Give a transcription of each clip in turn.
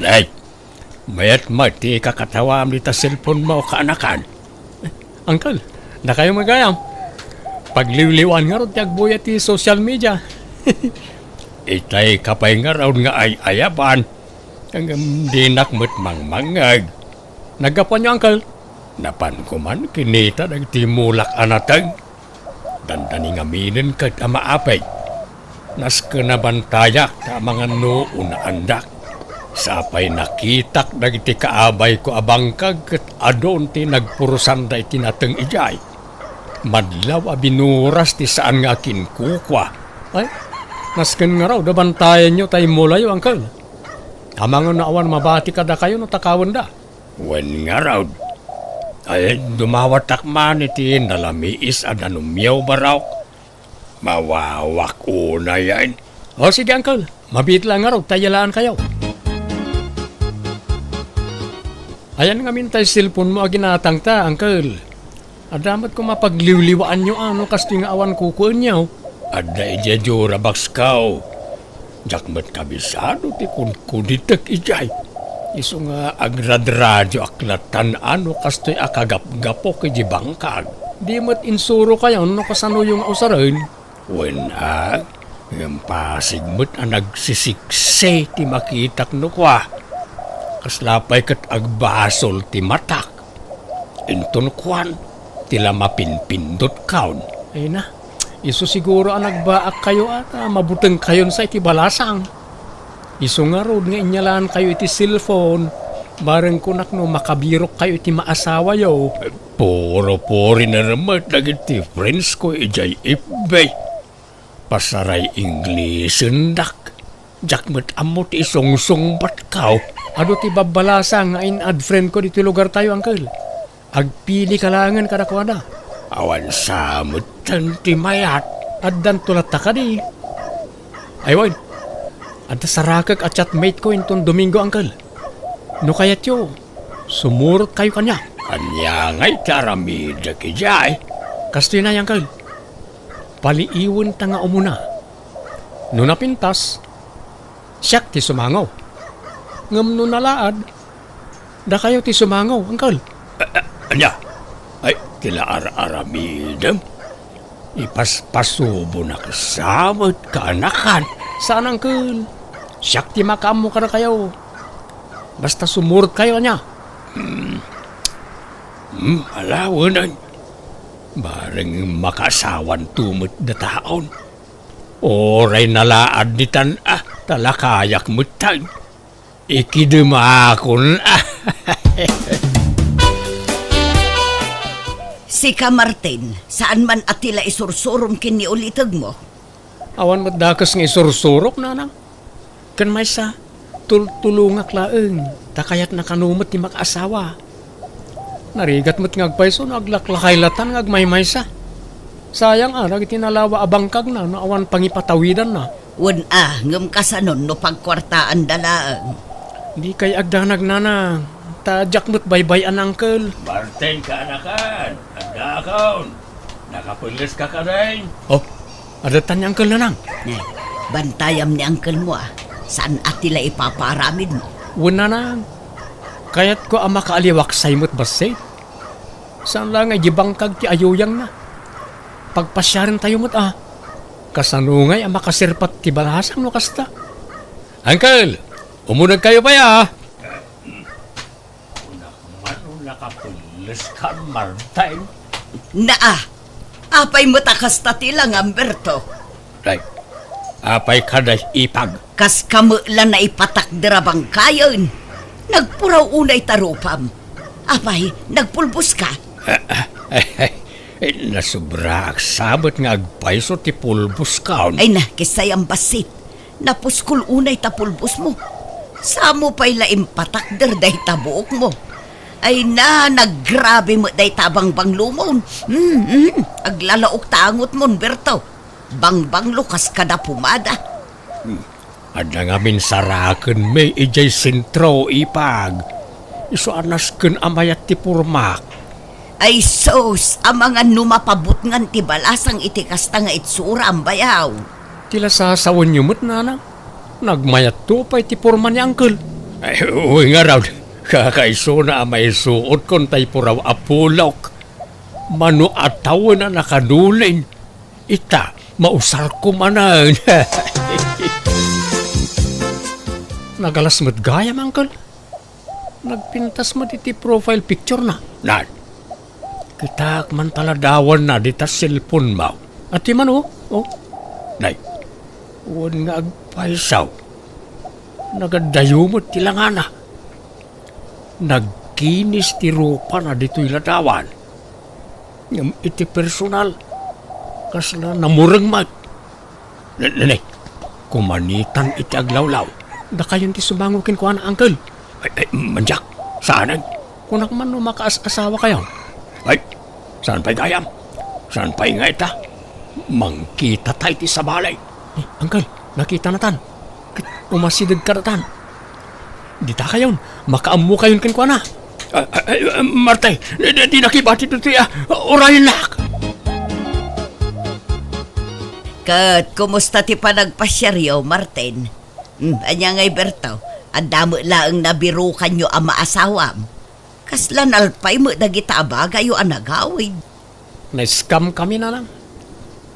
Nay, mayat mati kakatawa am dita cellphone mo kaanakan. Uncle, na kayo magayam. Pagliwliwan nga ron tiyagbuya ti social media. Itay kapay nga raw nga ay ayaban. Ang dinak mo't mangmangag. Nagkapuan niyo, Uncle. Napan ko man kinita nagtimulak anatag. Dandani nga minin kat amaapay. Nas kanabantayak ta mga noon na andak. Sapay nakitak dagiti kaabay ko abangkag kat adon ti nagpurusan da itinateng ijay. Madlaw abinuras ti saan nga kinkukwa. Ay, nasken nga raw, dabantayan nyo tayo mula yun, Uncle. Amang naawan mabati ka da kayo no takawan da. Wen nga raw. Ay, dumawatak man iti nalamiis at nanumyaw baraw. Mawawak una yan. O sige, Uncle. Mabit lang nga raw, tayalaan kayo. Ayan nga mintay cellphone mo aginatang ta, Uncle. Adamat ko mapagliwliwaan nyo ano kasi nga awan kukuan nyo. Ada ijajura bakskaw. Jakmat kabisado ti kunitek ijay. Iso nga agradradyo aklatan ano kastoy akagap-gapok iji bangkag. Di mat insuro kayo no kasano yung usarin. Wen ng pasigmut ang nagsisikse ti makitak no kwa. Kaslapay kat agbasol ti matak. Inton kwan, tila mapinpindot kaon. Ay na, iso siguro ang nagbaak kayo at mabuteng kayon sa iti balasang. Iso nga rod nga inyalaan kayo iti cellphone. Bareng kunak no makabirok kayo iti maasawa yo. Puro-puri na naman nagiti friends ko ijay ibay. Pasaray English dak. Jakmat amot isong-song batkaw. Ado ti babalasa nga in-add friend ko dito lugar tayo, Uncle. Agpili kalangan kadakwada. Awan samot ti mayat. Addan tulat ta ka di. Ay, Ward. Adda sarakag at chatmate ko inton Domingo, Uncle. No kayat yo, sumurot kayo kanya. Kanya nga'y karamida kijay. Kastoy na, Uncle. Paliiwan ta nga umuna. No napintas, siyak ti sumangaw. Ngam no nalaad, da kayo ti sumangaw, Uncle. Anya, ay tila aramidam. Ipaspasubo na kasamot kaanakan. Saan, Uncle? Siyak ti makamo ka na kayo. Basta sumurot kayo niya. Alawanan. Bareng makasawan tumot na taon. Oray nalaad ni tan talakayak mo tan. Ikidumakon Sika Martin, saan man atila isursurom kini ulitag mo? Awan madakas nga isursurok, nanang. Kan may sa tulungak laeng, takayat nakanumot ni makaasawa. Narigat mo't ngagpaiso, naglaklakay latan ngagmay-may sa. Sayang arag itinalawa abangkag na, awan pangipatawidan na. Ngam kasanon no pagkwartaan dalaan. Di kay agdanag nanang, tadyak mo't baybay an, Uncle. Martin kaanakan, agdakaon. Nakapulis ka ka rin. Oh, adatan ni Uncle nanang. Bantayam ni Uncle mo saan atila ipaparamid mo? Nanang, kayat ko ang makaaliwak sa imot basay. Saan lang ay gibangkag ti ayuyang na. Pagpasyarin tayo mo't kasanungay ang makasirpat ti balasang no kasta. Uncle, umunag kayo pa ya. Nakapulis ka, Martin. Apay mo takasta tilang, Amberto. Right. Apay kada ipag. Kas kamula na ipatakdirabang kayon. Nagpuraw unay tarupam. Apay, nagpulbos ka. Nasubra sabot nga agpaiso ti pulbos kaon. Ay na, kisayang basit. Napuskul unay tapulbos mo. Samo pa'y laim patakder day tabuok mo. Ay na, naggrabe mo day tabang banglumon. Aglalaok tangot mo, Berto. Bang lukas kada pumada. Ada nga minsaraken may ijay sentro ipag. Iso anasken amayat ti purmak. Ay sos, ang mga numapabot ngan ti balasang itikasta nga itsura ang bayaw. Tila sasawan niyo mo't nanang. Nagmayat to pa'y ti purman ni Uncle. Ay, uwi nga raw. Kakaiso na may suot kon tay puraw apulok. Mano ataw na nakadulin. Ita, mausar ko manan. Nagalas mo't gayam, Uncle. Nagpintas mo iti profile picture na. Nan, kita man taladawan na dita cellphone mo. At di man, oh. Nay, huwag nga agpaisaw. Nagadayo mo tilangana. Nagkinis ti rupa na dito'y ladawan. Ngam iti personal. Kasla namurang mag. Nanay, kumanitan iti aglawlaw. Da kayon ti sumangukin ko na, Uncle. Ay, manjak, saan? Kunak man no makaas-asawa kayo. Ay, saan pa'y gayam? Saan pa'y nga ita? Mangkita tayo ti sa balay. Uncle, nakita na tan. Umasidag ka na tan. Di ta kayon, makaamu kayon kinkwa na. Martay, di nakibati ito tiya. Orayin lak. Kat, kumusta ti panagpasyaryo, Martin? Anya nga'y Bertaw, ang damo laang nabiro kanyo ang maasawam. Kaslan alpay mo dagita abagayo ang nagawid. Na-scam kami na lang.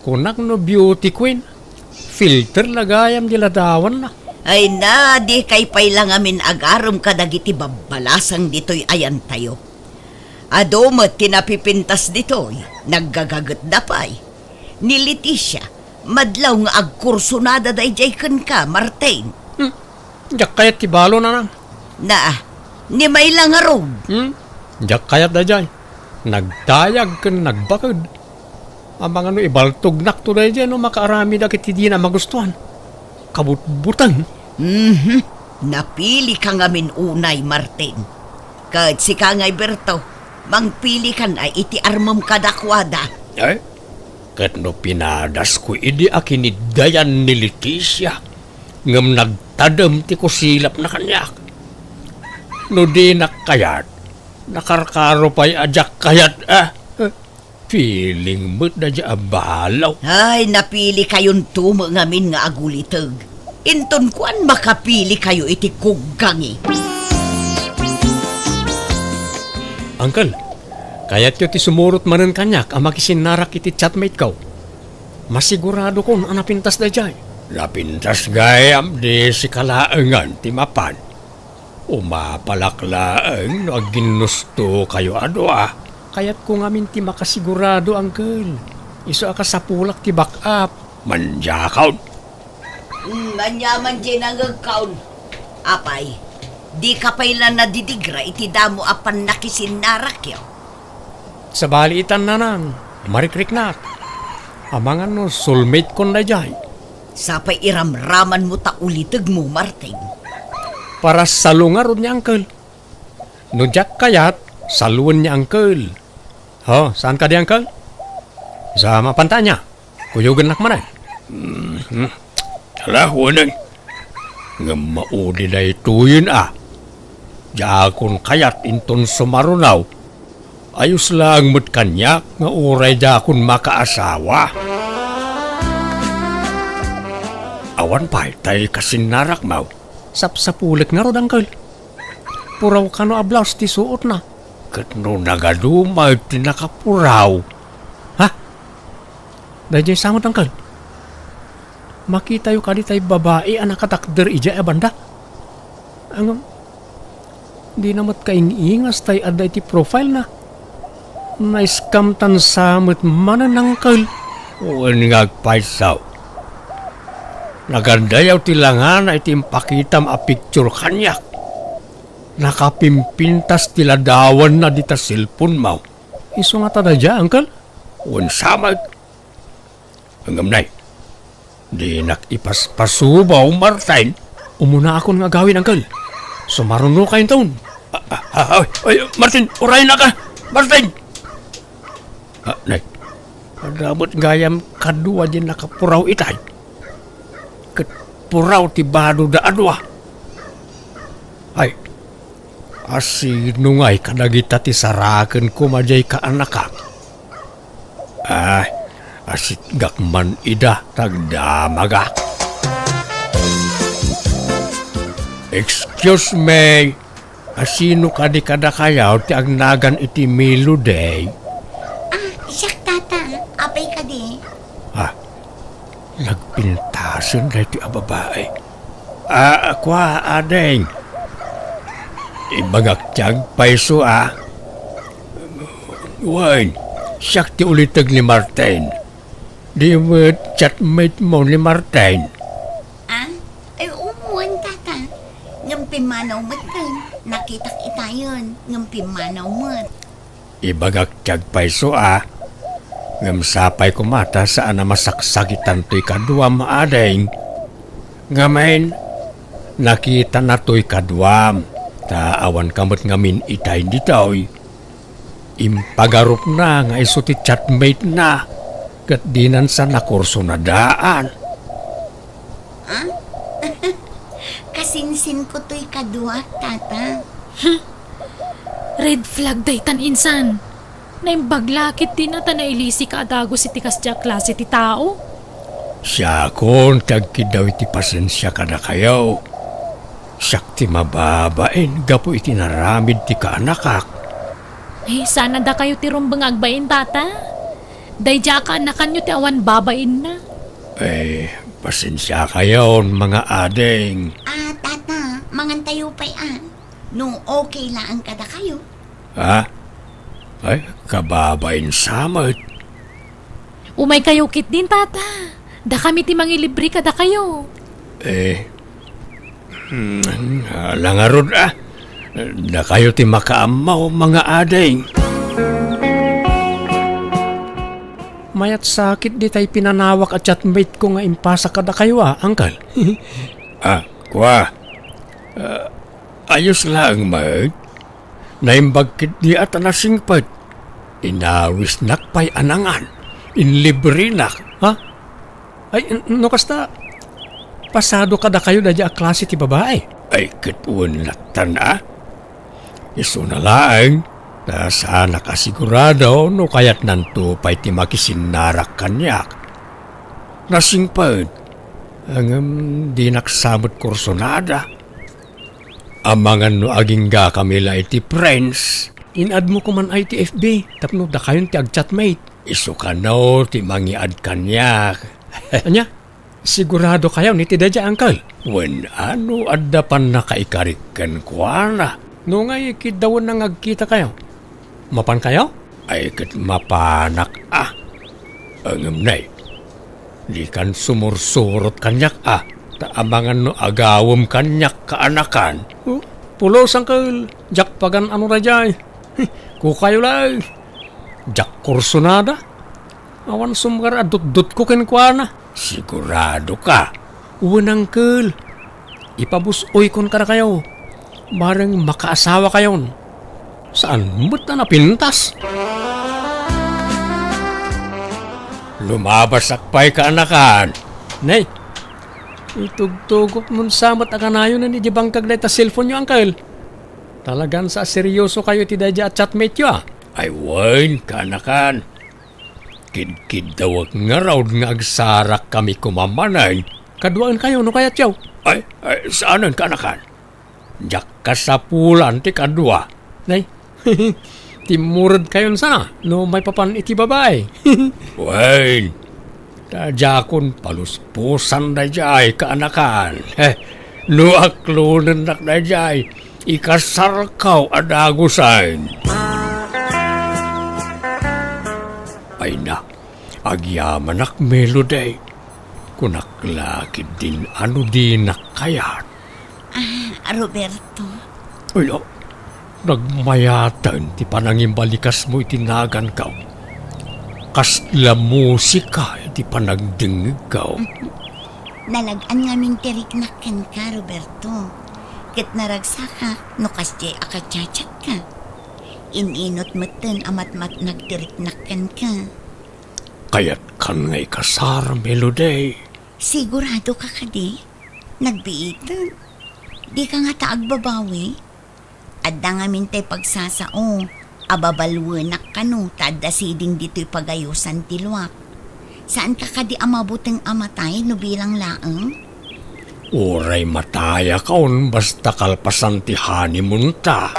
Kunak no beauty queen. Filter lagayam di ladawan na. Ay na, di kay pay lang amin agarom kadagiti babalasang dito'y ayan tayo. Adomot tinapipintas dito'y, naggagagat na pa'y. Ni Leticia, madlaw nga agkursunada day jay ka, Martin. Diyak kayat ti balo na lang. Na, ni may lang arog. Diyak kayat da jay. Nagtayag kan nagbakad. Ang mga no ibaltog nakto da jay no makaarami da kiti di na magustuhan. Kabutbutan. Napili ka ngamin unay, Martin. Kahit si Kangay Berto, mangpili ka na iti armam kadakwada. Ay, kat no pinadas ko idi akinidayan ni Leticia. Ngam nagtadam ti ko silap na kanyak. No di nakayat, nakarkaro pa'y ajak kayat feeling mo't na dya abalaw. Ay, napili kayon tumo ngamin nga agulitag. Inton kuan makapili kayo iti kuggangi. Uncle, kaya't yo ti sumurot manen kanyak ang makisinarak iti chatmate ko. Masigurado ko na napintas da jay. Napintas gayam di si kalaangan ti mapan. Umapalaklaang no aginusto kayo Kaya't ko ngamin ti makasigurado, Uncle. Iso ka sa pulak ti back up. Manjakaw. Manyaman dyan ang agkaon. Apay, di ka pailan na didigra iti damo apan nakisinarak yo. Sa baliitan na nang, marikrik na. Amangan no, soulmate kon na jay. Sapay iramraman mo ta ulitag mo, Martin. Para salungarod niya, Uncle. No jak kayat, saluan niya, Uncle. Ho, saan ka di, Uncle? Sa mapanta niya. Kuyugan nak manay. Alahunan. Nga maudi na ituyin Jakon kayat inton sumarunaw. Ayos lang mo't kanyak nga uray jakon makaasawa. Awan pa'y tayo kasinarak mau. Sapsapulik nga rod, Uncle. Puraw ka no ablaws ti suot na. Kat no nagadumay tinakapuraw. Ha? Dahil samot, Uncle. Makita yung kadi tayo babae ang nakatakder ija banda. Ang di namat kaingingas tayo aday ti profile na. Na-scam tan samot mananang, Uncle. Uwan ngagpaisaw. Nagandayaw tilangan na itimpakitam a picture kanyak. Nakapimpintas tiladawan na dita cellphone mau. Iso nga tada dya, Uncle? Uwan samag. Hanggang nay. Di nakipaspasubaw, Martin. Umuna akong nga gawin, Uncle. Sumaruno kayo taon. Ay, Martin, uray na ka! Martin! Nay, adamot gayam kadua din nakapuraw itay. Puraw ti bado da adwa. Ay, asinungay kadagita ti saraken ko majay ka anaka. Ay, asit gakman ida tagdamaga. Excuse me. Asino ka di kada kayaw ti agnagan iti Milo day? Siyak tata, apay ka di. Nagpintasan na iti ababae. Kwa adeng. Ibagak paiso Wan, siyak ti ulitag ni Martin. Di mo chatmate mo ni Martin. Ay umuwan tata. Ngampimanaw mo tan. Nakitak itayon. Ngampimanaw mo. Ibagak paiso ngam sapay kumata saan na masaksakitan to'y kaduam adeng. Ngamen, nakita na to'y kaduam. Taawan kamot ngamin itay ditoy. Impagarup na nga iso ti chatmate na. Kat dinan sa nakurso na daan. Kasinsin ko to'y kadua, tata. Red flag daytan insan. Naimbaglakit din ata na ilisi ka adago si tikas dya klase ti tao. Siya kon tagkidaw iti pasensya ka na kayo. Siyak ti mababain gapo iti naramid ti kaanakak. Sana da kayo ti rumbang agbain tata. Dayja ka anakan nyo ti awan babain na. Pasensya kayo mga adeng. Tata, mangantayo pa'y no okay lang kada kayo. Kababain samot. Umay kayo kit din tata. Da kami ti mangilibre kada kayo. Langarod da kayo ti makaamaw mga adeng. Mayat sakit di tayo pinanawak at chatmate ko nga impasa kada kayo Uncle. Kwa. Ayos lang mag. Naimbagkit di at nasingpad. Inawis nakpay anangan. Inlibre nak. Ay, no kasta, pasado kada kayo na dya klase ti babae. Ay, katuan latan Iso na lang. Na sana kasigurado no kaya't nanto pa'y ti makisinarak kanyak. Nasingpad. Ang di naksamot kursonada. Amangan no aging ga kamila iti friends. Inad mo ko man ay ti FB, tapno da kayon ti agchatmate. Iso ka no ti mangiad kanyak. Anya, sigurado kayo ni ti dadya Uncle. Wen ano adda pan nakaikarikan kwa na. No nga ikidawon nang agkita kayo. Mapan kayo? Ay kat mapanak Angam nay. Di kan sumursurot kanyak taamangan no agawam kanyak kaanakan. Pulos Uncle, jak pagan ano rajay. Kukayo lang. Jak kursonada. Awan sumgar adut-dut ko kenkwana. Sigurado ka? Uwan Uncle. Ipabusoy kon kada kayo. Bareng makaasawa kayon. Saan mo't na napintas? Lumabas akpay kaanakan. Nay, itugtugok nun samat akanayo na ni Jibang kaglay ta cellphone nyo, Uncle. Talagang sa seryoso kayo ti dadya at chatmate nyo Ay wan, kaanakan. Kid-kid dawag nga raw nga agsarak kami kumamanay. Kaduaan kayo, no kaya tiyaw? Ay, saanan kaanakan? Diyak kasapulan ti kadua. Nay, timurad kayon sana, no may papan iti babae. Wan, tadjakon paluspusan na jay kaanakan. No aklunan nak na jay, ikasarkaw adagusan. Ay na, agyaman ak melody. Kunaklakid din ano din nakayat. Roberto. Ay, nagmayatan ti panangimbalikas mo itinagan ka. Kasla musika iti panagdingig ka. Nalagaan nga min tiriknakan ka, Roberto. Kit naragsaka, no kasjay akachachat ka. Ininot mo ten amat-mat nagtiriknakan ka. Kaya't kan ngay kasar, Melody. Sigurado ka kadi? Nagbiitan? Di ka nga taagbabawi? Adda nga mintay pagsasao. Ababalwanak ka no, tada siding dito'y pagayusan tilwak. Saan ka kadi amabuting amatay no bilang laang? Uray mataya kaon basta kalpasan ti honeymoon ta.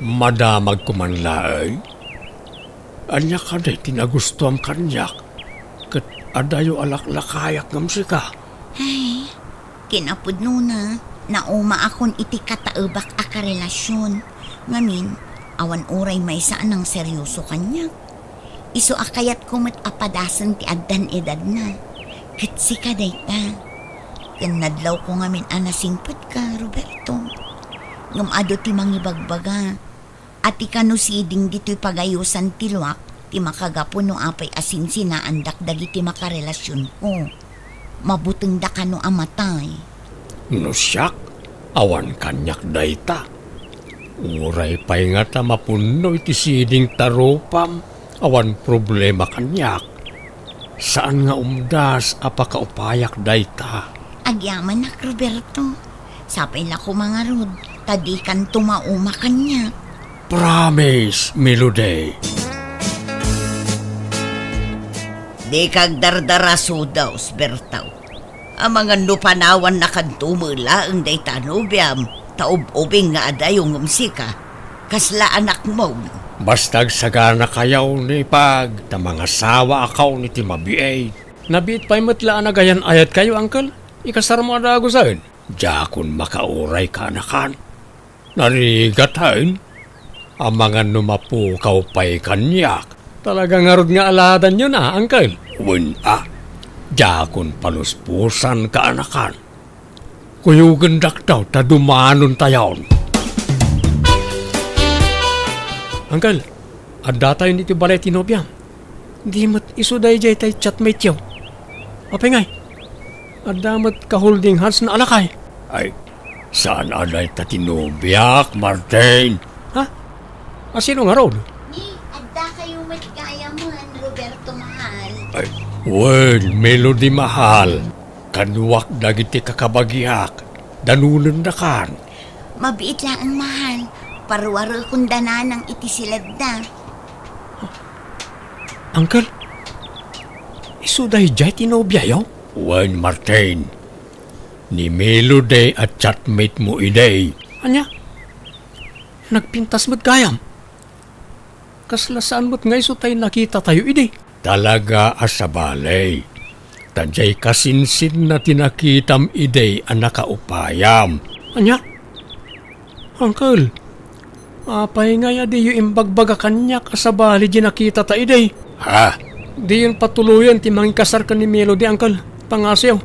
Madamag kumanlaay. Anya ka day tinagusto ang kanyak. Kat adayo alaklakayak ngam sika. Ay, kinapod nuna. Nauma akon iti kataubak a karelasyon. Ngamin, awan uray may saan ang seryoso kanya. Iso akayat kumat apadasan ti addan edad na. Kitsi ka day ta. Kanadlaw ko ngamin anasingpad ka, Roberto. Ngumado ti mangibagbaga. At ikanusiding dito'y pagayusan ti luwak, ti makagapo no apay asin sinaandak dagiti makarelasyon ko. Mabuteng da ka no amatay. No siyak, awan kanyak dayta. Uray pa'y nga ta mapuno iti siding taropam, awan problema kanyak. Saan nga umdas apakaupayak dayta? Agyaman nak, Roberto. Sapay la ko mga rod, tadi kan tumauma kanya. Promise, Melody. Di kag dardaraso daw, Bertaw. Ang mga nupanawan na kantumula ang day tanubiam, taub-ubing nga adayong umsika. Kasla anak mo. Bastag sagana kayaw ni Pag, ta mga sawa akaw ni Timabiay. Nabit pa'y matlaan na gayan ayat kayo, Uncle. Ikasar mo adago saan. Jakon makauray ka anakan. Narigat hain, ang mga numapukaw pa'y kanyak. Talagang arod nga aladan yun Uncle. Jakon paluspusan ka anakan. Kuyugandak daw ta dumanon tayon. Uncle, adda tayo niti balay tinobya. Di mat isuday jay tay chatmate yaw. Apay ngay, adda mat ka-holding hands na alakay. Ay, saan alay ta tinubyak, Martin? Ha? Asino nga road? Ni, adda kayo matigaya man, Roberto Mahal. Ay, Melody mahal. Kanuwak dagiti kakabagyak. Danunan na kan. Mabiit lang ang mahal. Parwaro kundana ng iti silad na. Uncle, isuday jay tinobya yaw? Martin. Ni Melody at chatmate mo iday. Anya? Nagpintas mo't gayam. Kaslasaan mo't nga iso tayo nakita tayo idi. Talaga asabalay. Tadjay kasinsin na tinakitam iday ang nakaupayam. Anya? Uncle, apay nga ya di yung imbagbaga kanya kasabali di nakita ta iday. Ha? Di yun patuluyan ti mangikasar ka ni Melody, Uncle. Pangasyaw.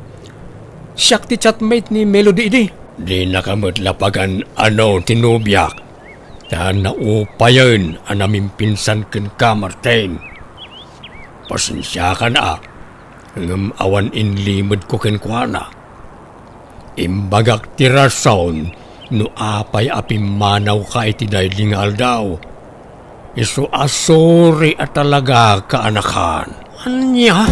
Siyak ti chatmate ni Melody idi. Di nakamutlapagan ano tinubyak. Ta naupayan ang naming pinsan ken ka, Martin. Pasensya ka na. Ngam awan inlimod ko ken kuana. Imbagak ti rason no apay apimanaw ka iti daylingal daw. Isu asori at talaga kaanakan. Anya?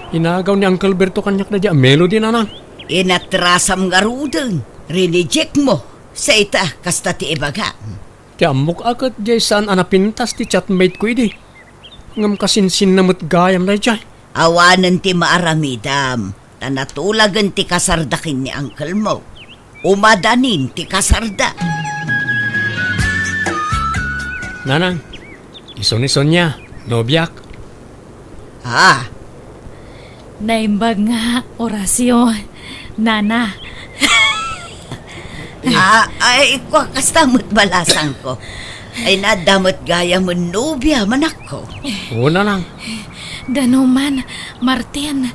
Inagaw ni Uncle Berto kanyak na di Melody nanang. Inatrasam nga rudeng. Rineject mo. Sa ita, kasta ti ibaga. Ti amok akat jay saan anapintas ti chatmate ko idi. Ngam kasinsin na mo't gayam na jay. Awanan ti maaramidam. Tanatulagan ti kasardakin ni Uncle mo. Umadanin ti kasarda. Nanang, ison-ison niya, nobyak. Naimbag nga, orasyon. Nana. Ay, kwa kastamot balasan ko. Ay nadamot gaya mo nobya manak ko. Oo, nanang. Danuman, Martin,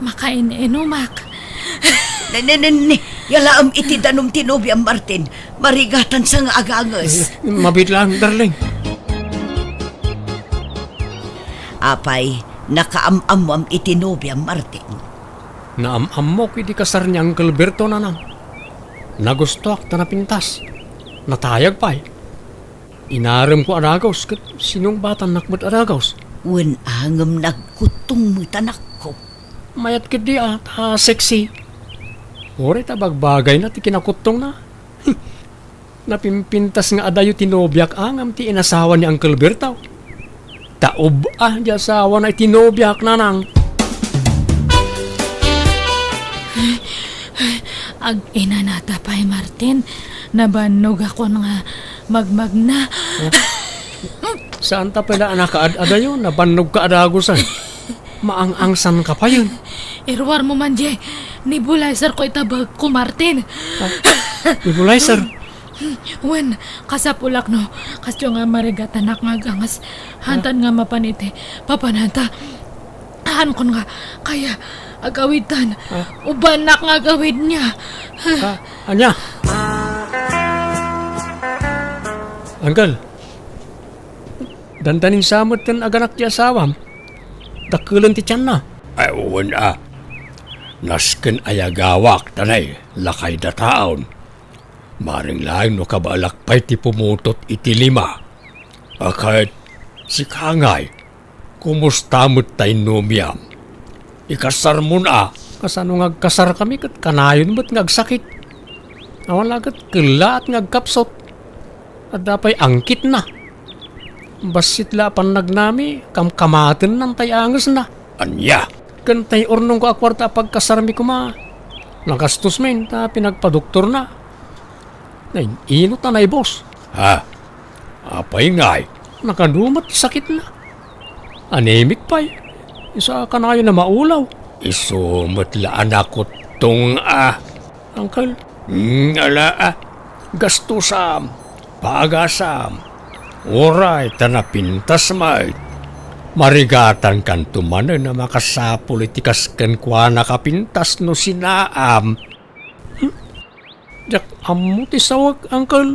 makain-inumak. Yalaam iti danum tinobya Martin. Marigatan sa nga agangas. Mabit lang, darling. Apay, nakaamamam iti nobya Martin. Naamamok iti kasar ni Uncle Berto nanang. Nagustuak ta napintas. Natayag pa'y. Inaram ko aragaws kat sinong batang nakmat aragaws. Wen angam nagkutong mo tanak ko. Mayat kidi sexy. Ore tabagbagay na ti kinakutong na. Napimpintas nga adayo tinobyak angam ti inasawa ni Uncle Bertaw. Taob di asawa na itinobyak nanang. Ag ina nata pa'y Martin, nabanog ako nga magmag na. Saan ta pala anak kaad-ada yun? Nabanog ka adagusan. Maang-angsan ka pa yun. Irwar mo man, Jay. Nebulizer ko itabag ko, Martin. Nebulizer. Wen, kasapulak no. Kasyo nga marigatanak nga gangas. Hantan nga mapanite. Papananta. Han kon nga. Kaya, agawitan. Ubanak nga agawid niya. Anya? Anggal. Dandaning samot kan aganak di asawam. Dakulan ti tiyan na. Ay, uwan Nasken ayagawak tanay, lakay da taon. Maring laing no kabalakpay ti pumutot iti 5. Akait si Kangay, kumusta mo't tayo numiyam? Ikasar mo na. Kasano ngagkasar kami kat kanayon mo't ngagsakit. Awan lagat kila at ngagkapsot. At dapay angkit na. Basit la panagnami, kamkamaten ng tayangas na. Anya? Kantay ornong ko akwarta pagkasarmi ko ma. Nagastos men, ta pinagpadoktor na. Inot na boss. Ha? Apay ngay? Nakadumat sakit na. Anemic pa isa ka na yun na maulaw. Isumot la anak ko tong Uncle. Gastusam, pagasam, oray tanapintas may. Marigatan kan tumanan na makasapolitikas kan kwa nakapintas no sinaam. Jak amo ti sawag, Uncle.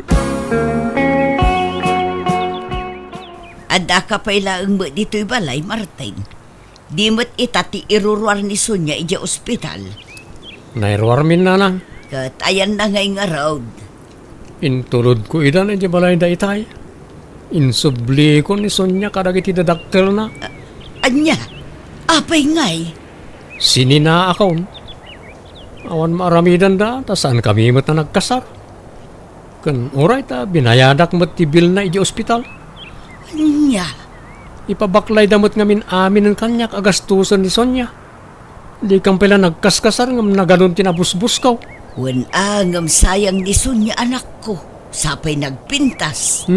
Ada ka pa ilaang mo dito'y balay, Martin. Di mo't itati iruruar ni Sonya ija ospital. Nairwarmin na lang. Kat ayan na ngay nga road. Intulod ko idan ija balay da itay. Insubli ko ni Sonya kadagiti dadaktel na. Anya, apay ngay. Sinina ako. Awan maaramidan da, tasan kami mo't na nagkasar. Kan oray ta, binayadak mo't tibil na iji ospital. Anya, Ipabaklay damot ngamin amin ng kanyak agastusan ni Sonya. Di kang pala nagkaskasar ngam na ganun tinabusbus ko. wen angam sayang ni Sonya anak ko. Sapay nagpintas.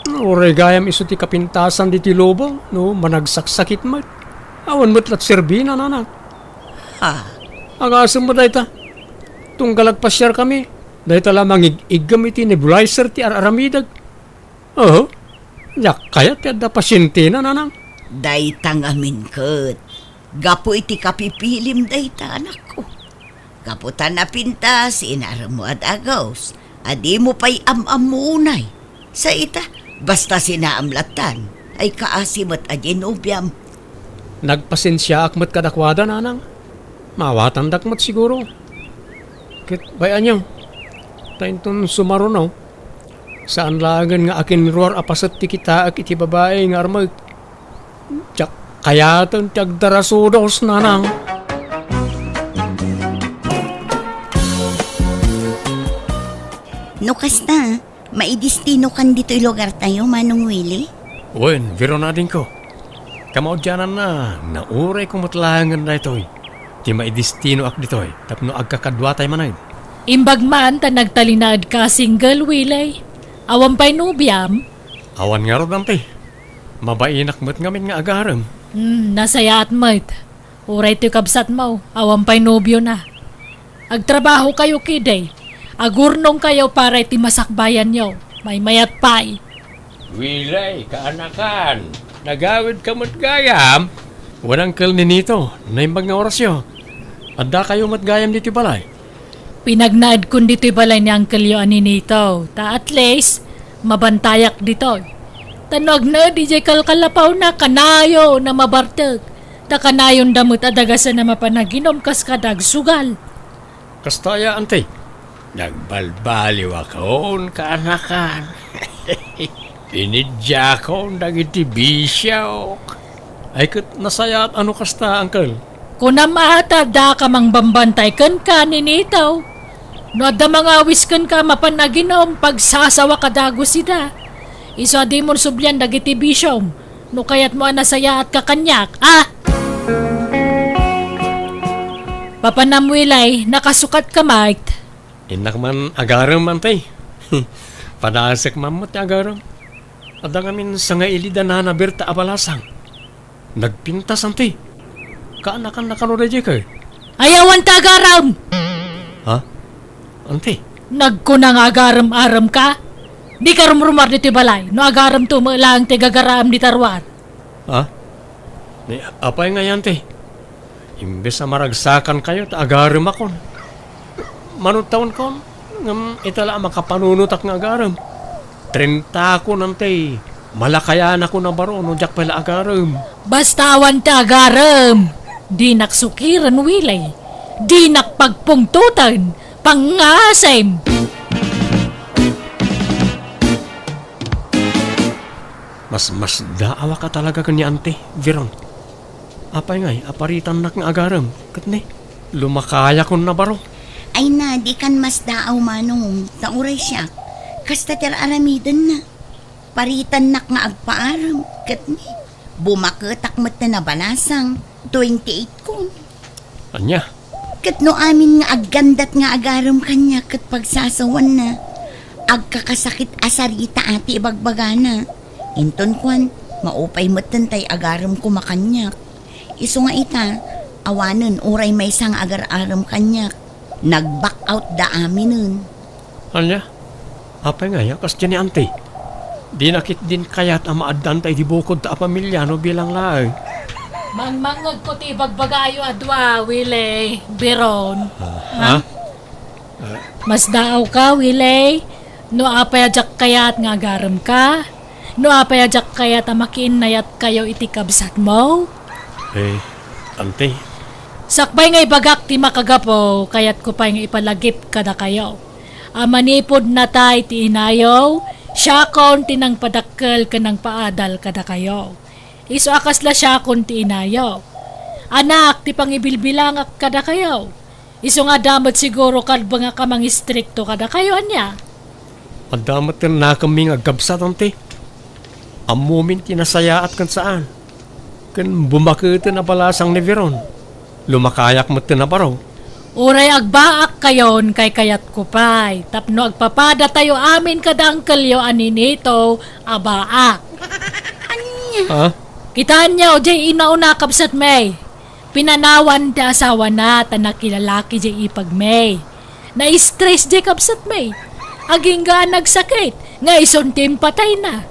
Oray gayam iso ti kapintasan di ti lobo, no, managsaksakit mat. Awan mo't lat serbina nanak. Ha, Agasam mo dayta. Tunggalag pasyar kami. Dayta lamang igam iti nebulizer ti aramidag. Yak kaya ti adda pasyente na nanang. daytang amin kat. Gapo iti kapipilim dayta anak ko. Kaputan na pintas, inaram mo at agaws. Adi mo pa'y am-amunay. Sa ita, basta sinaamlatan, ay kaasimat a ginubyam. Nagpasensya akmat kadakwada nanang. Mawatan dakmat siguro. Kit bayan niyo. Tainton sumarunaw. Saan lagan nga akin ruar apasat ti kita ak iti babae nga armag. Tsak kayatan ti agdarasudos nanang. No kasta, maidistino kan dito'y lugar tayo, Manong Willie? Wen, viro na din ko. Kamaudyanan na, nauray ko matlangan na ito'y. Ti maidistino ak dito'y, tapno agkakadwa tayo manay. Imbag man ta nagtalinaad ka single, Willie. Awan pa'y nubyam. Awan nga ro dante. Mabainak mo't ngamin nga agaram. Nasaya at mat. Uray to'y kabsat mo, awan pa'y nobyo na. Agtrabaho kayo kiday. Agurnong kayo para iti masakbayan nyo. May mayat pa'y. Wilay, kaanakan. Nagawid ka mo't gayam. Walang kal ni nito, naimbag nga orasyo. Adda kayo matgayam dito balay. Pinagnaad kun dito'y balay ni Uncle Yo aninito. Ta at least, mabantayak dito. Tanog na, DJ kalkalapaw na kanayo na mabartag. Ta kanayon damot adagasan na mapanaginom kas kadag sugal. Kastaya ante. Nagbalbaliw akon, kaanakan. Pinidya ko dagiti bisyaw. Ay kat nasaya at ano kasta, Uncle? Kuna maata da ka mang bambantay kan ka ninitaw. No da mga wiskan ka mapanaginom pagsasawa kadago sida. Iso di mo sublyan dagiti bisyom. No kayat mo nasaya at kakanyak, Papanamwilay, nakasukat ka, Mike. Inak man agaram man tay. Padasek mamot agaram. Ada ngamin sa nga ilida na nabirta abalasang. Nagpintas ante. Kaanakan na kanureje ka. Ayawan ta agaram! Ha? Ante? Nagkunang agaram-aram ka? Di ka rumrumar dito balay, no agaram to mo lang ti gagaram di tarwar. Ha? Ni apay nga yan te? Imbes na maragsakan kayo, ta agaram akon. Manong taon kon, ngam itala makapanunutak nga agaram. 30 ako nante, malakayan ako na baro, no jak pala agaram. Bastawan ta agaram! Di naksukiran wilay, di nakpagpungtutan, pangasem! Mas daawa ka talaga kanya ante, Veron. Apay ngay, aparitan nak nga agaram. Katni, lumakaya ko na baro. Ay na, di kan mas daaw manong. Tauray siya. Kasta aramidan na. Paritan nak nga agpaaram. Katni, bumaketak mat na balasang. 28 ko. Anya? Katno amin nga aggandat nga agaram kanya kat pagsasawan na. Agkakasakit asarita ati bagbagana. Inton kwan, maupay matan tay agaram ko makanyak. Iso nga ita, awanan uray may sang agar-aram kanyak. Nag-back out da amin nun. Anya? Apay nga ya, kas dyan ni ante. Di nakit din kayat ang maaddan tay di bukod ta pamilya no bilang laang. Mangmangag ko ti bagbagayo adwa, Willie, Biron. Ha? Mas daaw ka, Willie. No apayajak kayat nga agaram ka. No apayajak kayat amakin nayat kayo iti kabsat mo. Ante. Sakbay nga ibagak ti makagapo, kayat ko pa nga ipalagip kada kayo. Amanipod na tay ti inayaw, syakon ti nang padakkel ka nang paadal kada kayo. Iso akasla syakon ti inayaw. Anak ti pangibilbilangak kada kayo. Iso nga damat siguro kad ba nga kamang istrikto kada kayo anya. Madamat na kaming agkabsat ante. Amumin kinasayaat kan saan. Kan bumakita na balasang ni Veron. Lumakayak mo na baraw. Uray agbaak kayon kay kayat kupay. Tapno agpapada tayo amin kadangkelyo aninito abaak. Ha? Kitaan niya o jay inauna kapsat may. Pinanawan ti asawa na tanakilalaki jay ipag may. Na-stress jay kapsat may. Aging ga nagsakit. Nga isuntim patay na.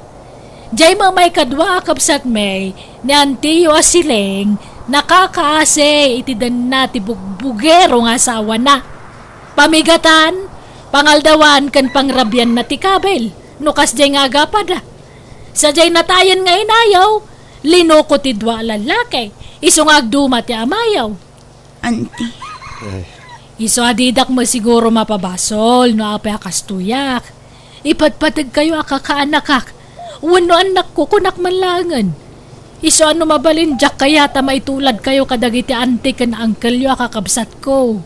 Jay mamay kadwa kapsat may. Ni antiyo asileng. Nakakaase itidan na ti bugbugero nga asawa na. Pamigatan. Pangaldawan kan pangrabyan na ti kabel. Nukas jay nga agapada. Sa jay natayan nga inayaw. Linoko ti dwa lalaki. Iso nga agduma ti amayaw. Auntie. Iso adidak mo siguro mapabasol no apay akastuyak. Ipatpatag kayo akakaanakak. Wano anak ko kunak manlangan. Iso ano mabalin jak kaya ta maitulad kayo kadagiti ante kan angkel yo akakabsat ko.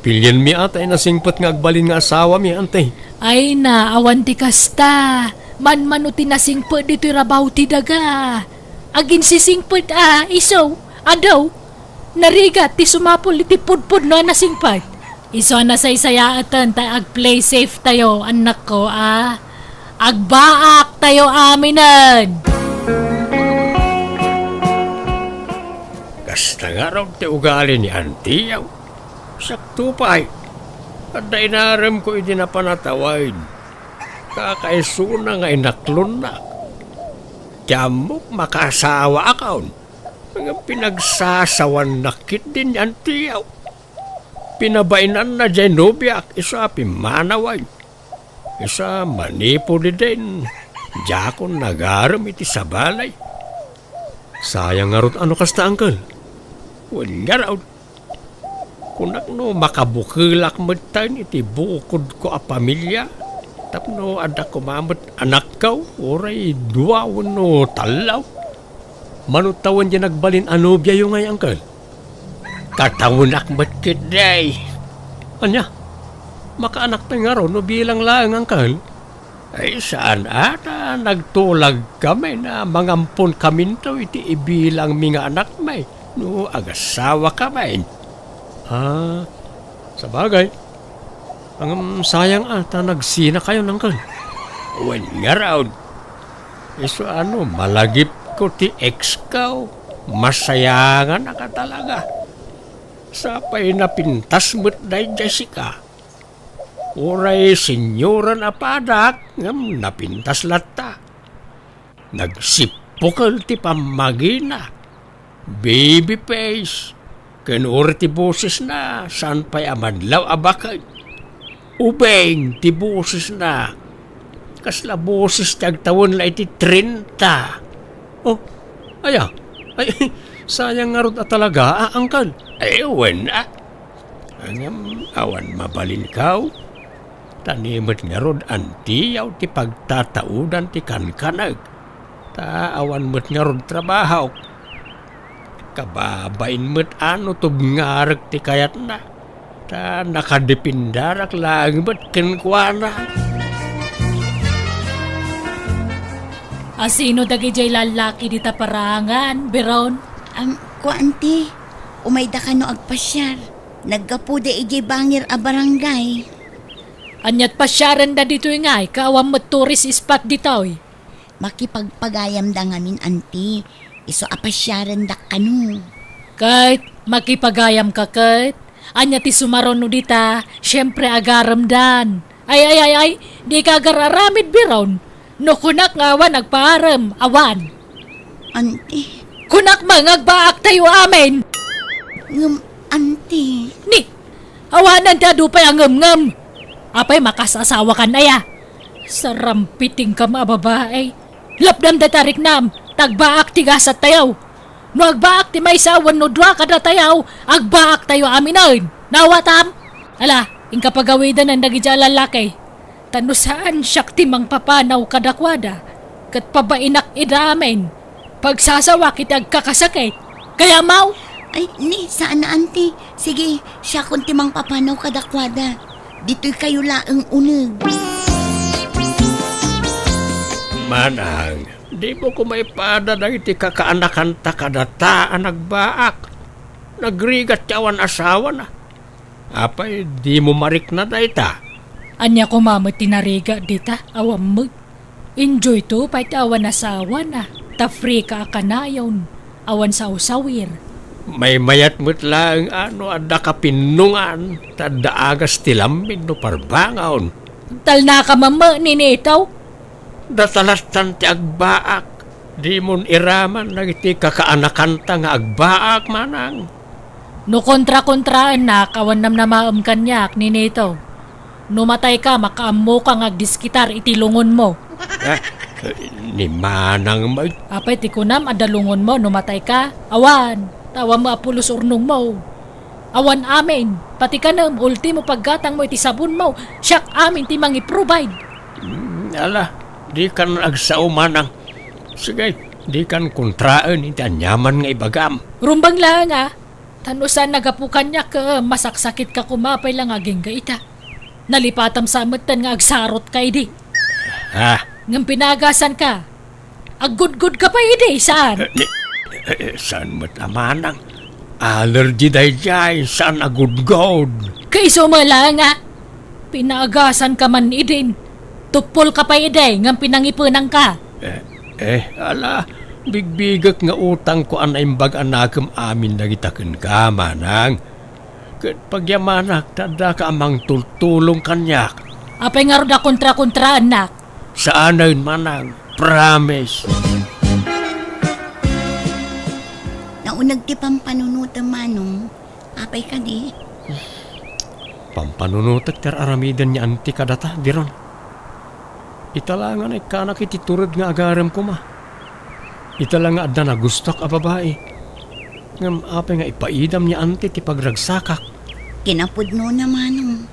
Pilyan mi ata ay nasingpat nga agbalin nga asawa mi ante. Ay na, awan ti kasta. Man-mano tinasingpot dito rabaw ti daga. Agin sisingpot iso, adaw. Narigat ti sumapol iti pudpud no nasingpot. Iso na saysayaatan tayo ag-play safe tayo, anak ko Agbaak tayo aminan. Kasta nga raw ti ugali ni Antiyaw. Sakto pa ay. At na inaram ko hindi na panatawain. Kakaisuna nga inaklon na. Tiyamok makasawa akaon. Mga pinagsasawan nakit din yan tiyaw. Pinabainan na dyan nobiak. Isa pimanaway. Isa manipuli din. Diyakon nagaram iti sabalay. Sayang nga rot ano kasta angkel. Wala raw. Kunak no makabukilak mo tayo iti bukod ko a pamilya. Tapno ada ko mamot anak kaw. Oray duwawon no talaw. Manutawan dyan nagbalin anobya yung ngay angkel. Katawunak mo't kiday. Anya? Makaanak tayo nga ro no bilang lang angkel. Ay saan ata nagtulag kami na mangampon kami to iti ibilang mga anak may no agasawa kami. Sa bagay. Ang sayang ata nagsina kayo ng kan. Wen nga raw. Iso malagip ko ti ex ka. Masayangan na ka talaga. Sapay napintas mo't day Jessica. Uray senyora na padak, ngam napintas lata. Nagsipukal ti pamagina. Baby face. Kanur ti boses na, saan pa'y amadlaw abakay. Ubeng ti boses na. Kasla boses tagtawon la iti 30. Oh, ay, sayang nga rod talaga, angkal. Ay, wen Angam, awan mabalin kaw. Tanimot nga rod antiyaw ti pagtataudan ti kankanag. Awan mo't nga rod trabaho. Kababain mo't tubngarag ti kayat na. Nakadepindarak lang mo't kenkwana. Asino dagi jay lalaki di taparangan, Beron? Kuanti, umayda ka no agpasyar. Naggapude ijay bangir a barangay. Anyat pasyaran da dito ngay, kaawam mo tourist spot dito eh. Makipagpagayam da ngamin, anti. Iso apasyaran da kanu. Kahit makipagayam ka kahit, anyat isumaron no dita, syempre agaram dan. Ay, di ka agararamid Beron. No kunak nga awan nagpaaram, awan. Anti. Kunak mangagbaak tayo amin. Anti. Ni, awanan da dupay ang ngam. Apay makasasawa ka na ya. Sarampiting ka mababae. Lapdam da tarik nam, tagbaak tigasat tayaw. No agbaak ti may sawan no dwa kada tayaw, agbaak tayo aminain. Nawatam? Ala, ingka pagawidan ang nagidya lalaki. Tano saan siyak timang papanaw kadakwada. Kat pabainak idamen. Pagsasawa kita agkakasakit. Kaya mau? Ay, ni, saan na, anti? Sige, siya kung timang papanaw kadakwada. Dito'y kayo laang uneg. Manang, di mo ko may pada na iti kakaanakan ta kadataan nagbaak. Nagrigat yawan asawa na. Apay, di mo marik na dayta. Anya ko mama tinariga dita, awam mo. Enjoy to, pait awan asawa na. Ta-free ka akanayon. Awan sa usawir. May mayat mo't lang ada kapinungan. Tadaagas tilamin no parbangaon. Tal na ka mama ninitaw. Datalastan ti agbaak. Di mon iraman nagiti kakaanakanta nga agbaak manang. No kontra-kontraan na kawan nam namaam kanyak ninitaw. No matay ka makaammo kang agdiskitar itilungon mo. Ni manang may... Apay ti kunam adalungon mo no matay ka. Awan. Tawa mo apulos urnong mo. Awan amin. Pati ka nam, ultimo paggatang mo iti sabon mo. Siyak amin ti mangi-provide. Ala, di kan agsao manang. Sige, di kan kontraan iti anyaman nga ibagam. Rumbang lang Tanusan nagapukan niya ka, masaksakit ka kumapay lang aging ka ita. Nalipatam sa amatan nga agsarot ka idi. Ngam pinagasan ka. Agud-gud ka pa idi, saan? Saan mo't amanang? Allergy day saan agud-god? Kay sumala pinagasan ka man idin. Tupol ka pa idi, ngam pinangipunang ka. Ala, bigbigak nga utang ko anaimbag anakam amin nagitaken ka, manang. Kat pagyamanak, tada ka amang tultulong kanyak. Apay nga roda kontra-kontra, anak. Saan na yun, manang? Promise. Naunag ti pampanunutan manong. Apay ka di. Pampanunutak ter aramidan niya anti kadata, diron. Italangan ay kanak iti turod nga agaram ko ma. Italang nga adda na gustok a babae. Ngam apay nga ipaidam niya anti ti pagragsakak. Kinapudno na manong.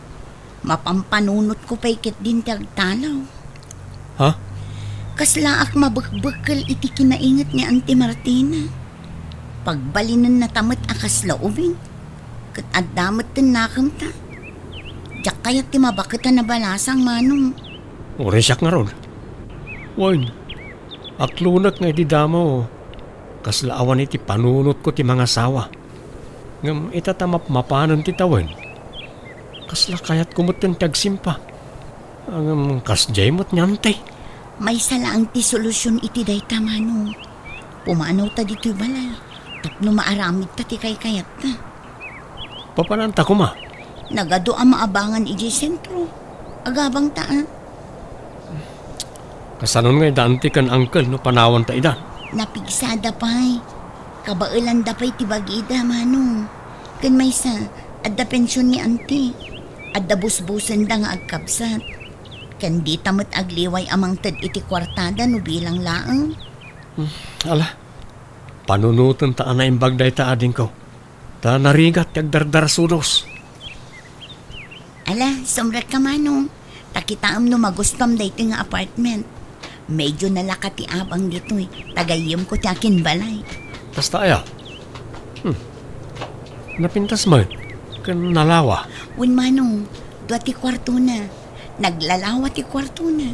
Mapampanunot ko pa ikit din tagtalaw. Ha? Kaslaak mabakbakal iti kinaingat ni Auntie Martina. Pagbalinan na tamat akas laubing. Kat adamat tin nakamta. Diyak kayat ti mabakita na balasang manong. Oresyak nga ron. Wain, aklunat nga di damo. Kaslaawan iti panunot ko ti mga sawa. Ngam itatamap mapanan ti tawen. Kasla kayat kumuten tagsimpa. Ang kasjay mo't nyante. May salaang ti solusyon iti dayta Manong. Pumanaw ta dito'y balay. Tapno maaramid ta ti kayat na. Papananta ko ma. Nagado ang maabangan iti sentro. Agabang taan. Kasanon nga dante kan uncle no panawan ta idan. Napigsada pa'y. Kabailan da pa'y tibagida Manong. Kan may sa adda pensyon ni auntie. Adda busbusan da nga agkabsat. Kan di tamot agliway amang tad iti kwartada no bilang laang. Ala, panunutan ta na imbagday ta ading ko. Ta narigat kag dardar sudos. Ala, sumrat ka Manong. Takitaam no magustom da iti nga apartment. Medyo nalakati abang dito'y. Tagayim ko ti akin balay. Basta aya. Napintas mo. Kan nalawa. Win Manong, doa ti kwarto na. Naglalawa ti kwarto na.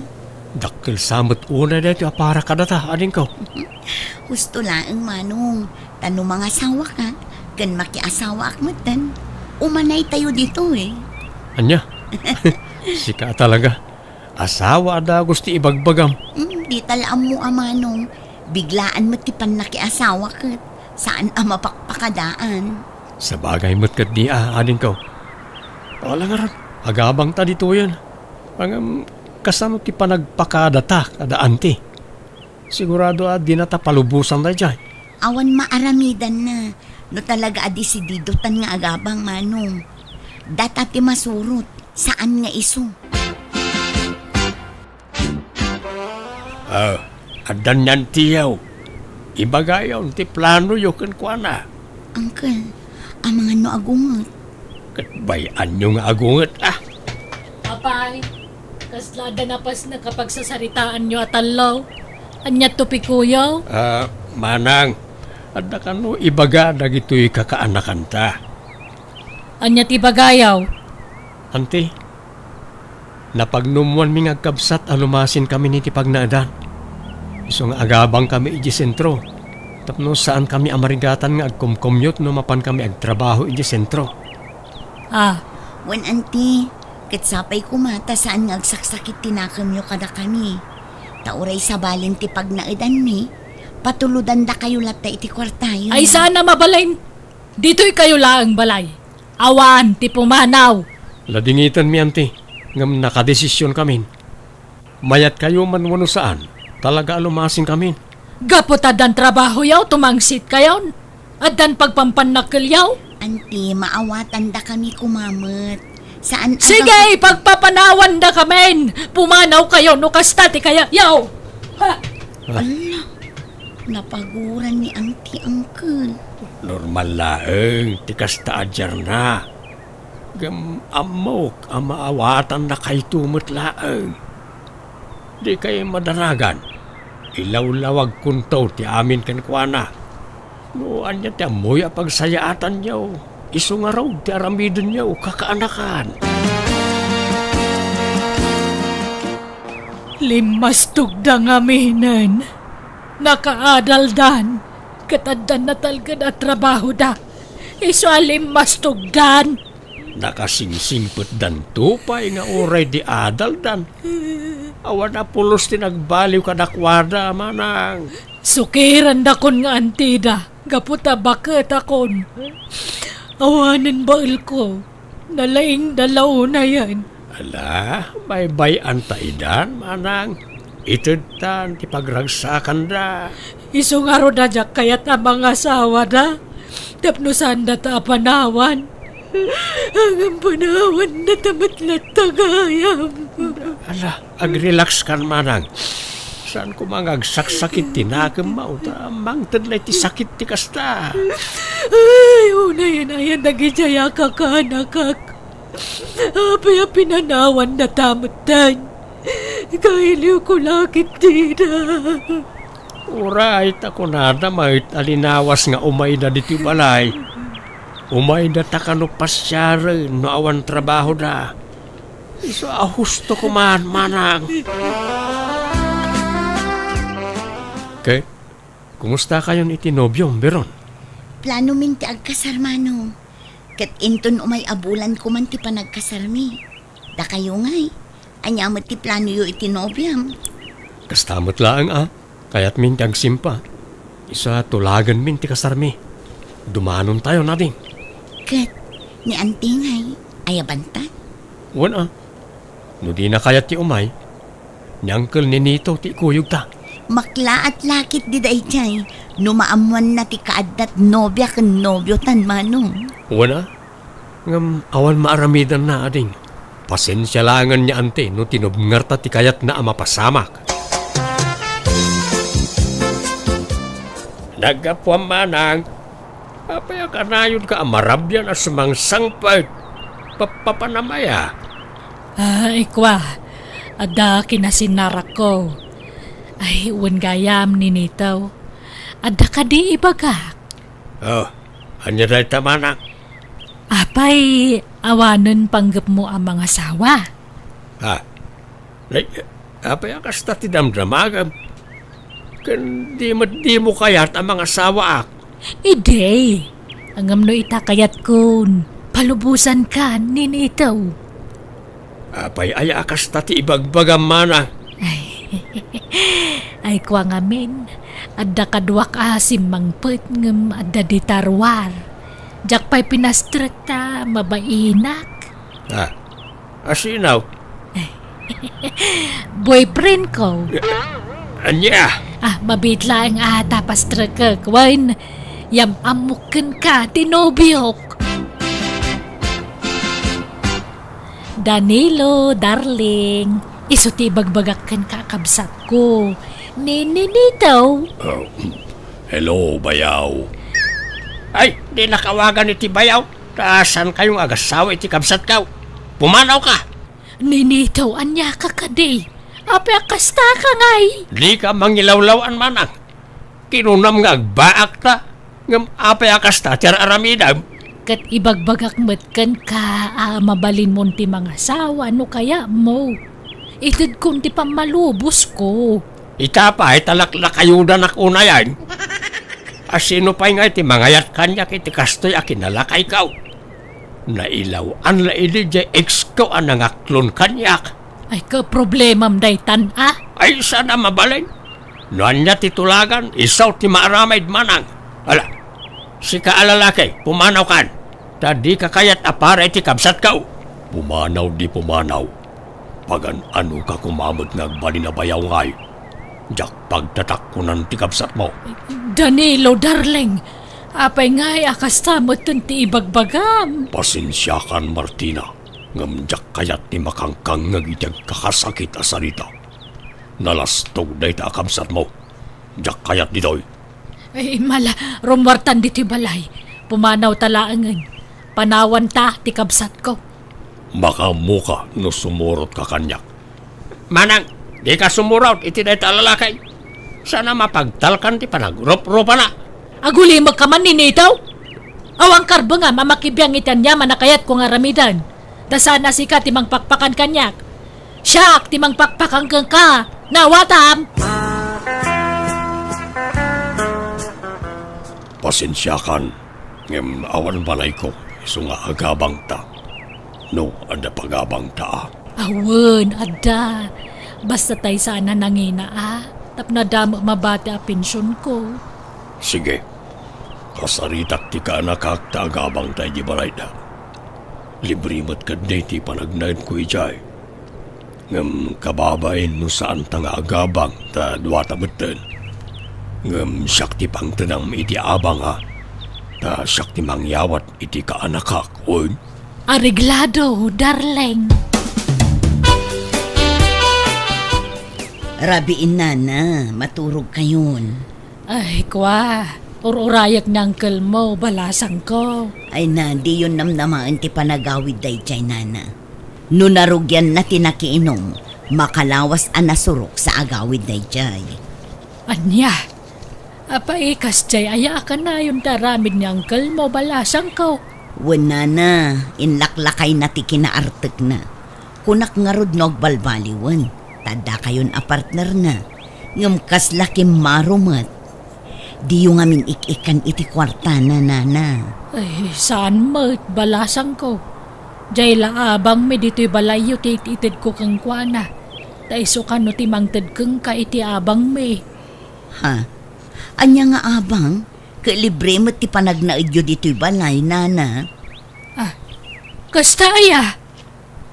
Dakil samot una dito para kadata ading ko. Gusto laang Manong. Tano mga asawa ka. Kan makiasawa akmatan. Umanay tayo dito eh. Anya? Sika talaga. Asawa da gusto ibagbagam. Di talaam mo Manong. Biglaan mo ti pan nakiasawa ka. Saan ang mapakpakadaan? Sa bagay mo't kat di ading ko. Wala nga ron. Agabang ta dito yan. Ang kasano ti panagpakadata kada anti. Sigurado di na ta palubusan na dyan. Awan maaramidan na. No talaga adisidido tan nga agabang Manong. Data ti masurot. Saan nga iso? Adan yan tiyaw. Ibagayon ti plano yo kan kuana. Uncle, ang mga no agungot. Katbayan nyo nga agungat Apay, kaslada na pas na kapag sasaritaan nyo at alaw. Anya tupikuyaw. Manang, adda ka no ibaga dagito'y kakaanakan ta. Anya tibagayaw. Anti, napagnumuan mi ngagkabsat alumasin kami ni ti pagnaadan. Iso nga agabang kami iji sentro. Tapno saan kami amarigatan nga agkumkumyot no mapan kami agtrabaho iji sentro. Wan auntie, katsapay kumata saan nga agsaksakit tinakam nyo kada kami. Tauray sa balin ti pagnaadan mi, patuludan da kayo lata iti kwartayo. Ay sana mabalay. Dito'y kayo laang balay. Awan, ti pumanaw. Ladingitan mi anti, ngam nakadesisyon kami. Mayat kayo man wano saan, talaga alumasin kami. Gapot adan trabaho yaw, tumangsit kayaw. Adan pagpampanakil yaw. Auntie, maawatan da kami kumamot. Saan Sige, pagpapanawan da kami. Pumanaw kayo, no kastati kaya yaw. Ha? Ala, napaguran ni auntie uncle. Normal laeng, tikas ta adyar na. Gam amok, amaawatan na kay tumot laeng. Di kayo madaragan. Ilaw-lawag kuntaw ti amin kan kuana. No, anya ti amoy pagsayaatan niyo. Iso nga raw ti aramidon niyo, kakaanakan. Limas tugda nga minan. Nakaadaldan. Kataddan na talgad at trabaho da. Iso limas tugdan. Nakasingsingpot dan tupay nga oray di adaldan. Awan na pulos ti nagbaliw kadakwada, Manang. Sukiran da kon nga antida. Gaputa bakit akon. Awanin bail ko. Nalaing dalaw na yan. Ala, bay-bayan ta idan, Manang. Itod tan, ti pagragsakan da. Iso nga ro da jak kayat ang mga asawa da. Tapnusan da ta panawan. Ang panawan na tamatlat tagayam. Ala, ag-relax kan, Manang. Saan ko mga agsaksakit tinakam mo? Mangtad na ti sakit ti kasta. Ay, una yan ayan nagijaya kakanakak. Apay pinanawan na tamutan. Kailiw ko lakit dida. Uray, tako nada may alinawas nga umay na diti balay. Umay na takano pasyari no awan trabaho da. Iso husto ko man, manang. Okay, kumusta kayong itinobyo, Beron? Plano min ti agkasarmano. Kat inton umay abulan ko man ti panagkasarmi. Da kayo ngay. Anyamat ti plano yu itinobyam. Kastamot lang kaya't min ti agsimpa. Isa tulagan min ti kasarmi. Dumanon tayo natin. Kat, ni auntie ngay, ayabantat. Wan no di na kayat ti umay. Ni uncle ni Nito ti kuyog ta. Makla at lakit di day chay. Numaamuan na ti kaadat nobya kan nobyo tan manong. Wana, ngam awan maaramidan na ading. Pasensya langan niya ante no tinubngar ta ti kayat na amapasamak. Nagapwam manang, apaya kanayon ka amarabyan as mang sangpag. Papanamaya. Ikwa, ada kinasinarak ko. Ay, uwan gayam ni Nito. Ada ka di ibagak. Anya dahi ta manang? Apay, awanan panggap mo ang mga asawa. Apaya kasta ti damdramagam. Kan di mo kayat ang mga asawa ak. Ide, angam no itakayat kun. Palubusan ka ni Nito. Apay aya kasta ti ibagbagam manang. Ay kwa ngamin, adda kadwak asim mangpet ngem adda di tarwar. Jak pa'y pinastrata mabainak. Asinaw? Boyfriend ko. Anya? Mabitla ang tapastra ka, kwan. Yam amukin ka, tinobyok. Danilo, darling. Isuti bagbagakan kakabsat ko. Nito. Hello, bayaw. Ay, di nakawagan iti bayaw. Taasan kayong agasawa iti kabsat ka. Pumanaw ka. Nito, anya ka kadi. Apya kasta ka ngay. Di ka mangilawlawan manang. Kinunam nga agbaak ta. Ngam apya kasta tiyar aramidam. Kat ibagbagak matkan ka, mabalin mo ti mga asawa, no kaya mo. Itid kung ti pamalubos ko. Itapa ay talaklakayudan ako na yan. Asino pa'y nga iti mangayat kanya kiti kastoy akinalakay kaw. Nailaw an laili jay ex ko ang nangaklon kanyak. Ay ka problemam daytan Ay sana mabalin. Noan niya titulagan, isaw ti maaramaid manang. Ala, si kaalalaki, pumanaw kan. Tadi kakayat apara iti kabsat kaw. Pumanaw di pumanaw. Pagan ano ka kumamot nagbali na bayaw ngay. Jak pagtatak ko ng tikabsat mo. Danilo, darling. Apay nga'y akastamot ti ibagbagam. Pasensya kan, Martina. Ngamjak kayat ni makangkang ngagitag kakasakit asarita. Nalastog day ta akabsat mo. Jak kayat ditoy. Ay, mala, rumwartan diti balay. Pumanaw talaangan. Panawan ta, tikabsat ko. Makamuka no sumurot ka kanyak. Manang, di ka sumurot, iti day talalakay. Sana mapagtalkan ti panagrup-rupa na. Aguli magkaman ni Nito? Awang karbo nga, mamakibiyang itan niya manakayat kong aramidan. Da sana si ka timang pakpakan kanyak. Siyak, timang pakpakan kang ka. Nawatam! Pasensya kan. Ngem awan balay ko. Iso nga agabang ta. No, ada pagabang ta. Awan, ada. Basta tay sana nangina Tap na damo mabati a pensyon ko. Sige. Kasaritak ti ka nakakta agabang tayo di balay na. Libre mat ka ti panagnain ko ijay. Ngam kababain no saan ta nga agabang ta duwata matan. Ngam siyak ti pang tanang iti abang ta siyak ti mangyawat iti kaanakak oy. Ariglado, darling. Rabiin na, maturog kayon. Ay, kwa. Ururayak ng uncle mo, balasang ko. Ay na, di yun namnamaan ti panagawid day chay nana. No narugyan na tinakiinom, makalawas anasurok sa agawid day chay. Anya? Apaikas chay, aya ka na yung taramid ni uncle mo, balasang ko. Wala na, inlaklakay na ti kinaartek na. kunak nga rod balbaliwan. Tada kayon a partner na. Ngam kas laki marumat. Di yung amin ik-ikan iti kwarta na nana. Ay, saan mo? Balasang ko. Jay abang me dito'y balayo ti itid ko kang kuana. Taiso ka no ti mangtid kang ka iti abang me. Ha? Anya nga abang? Libre mo ti panagnaidyo dito'y balay, nana. Kasta aya.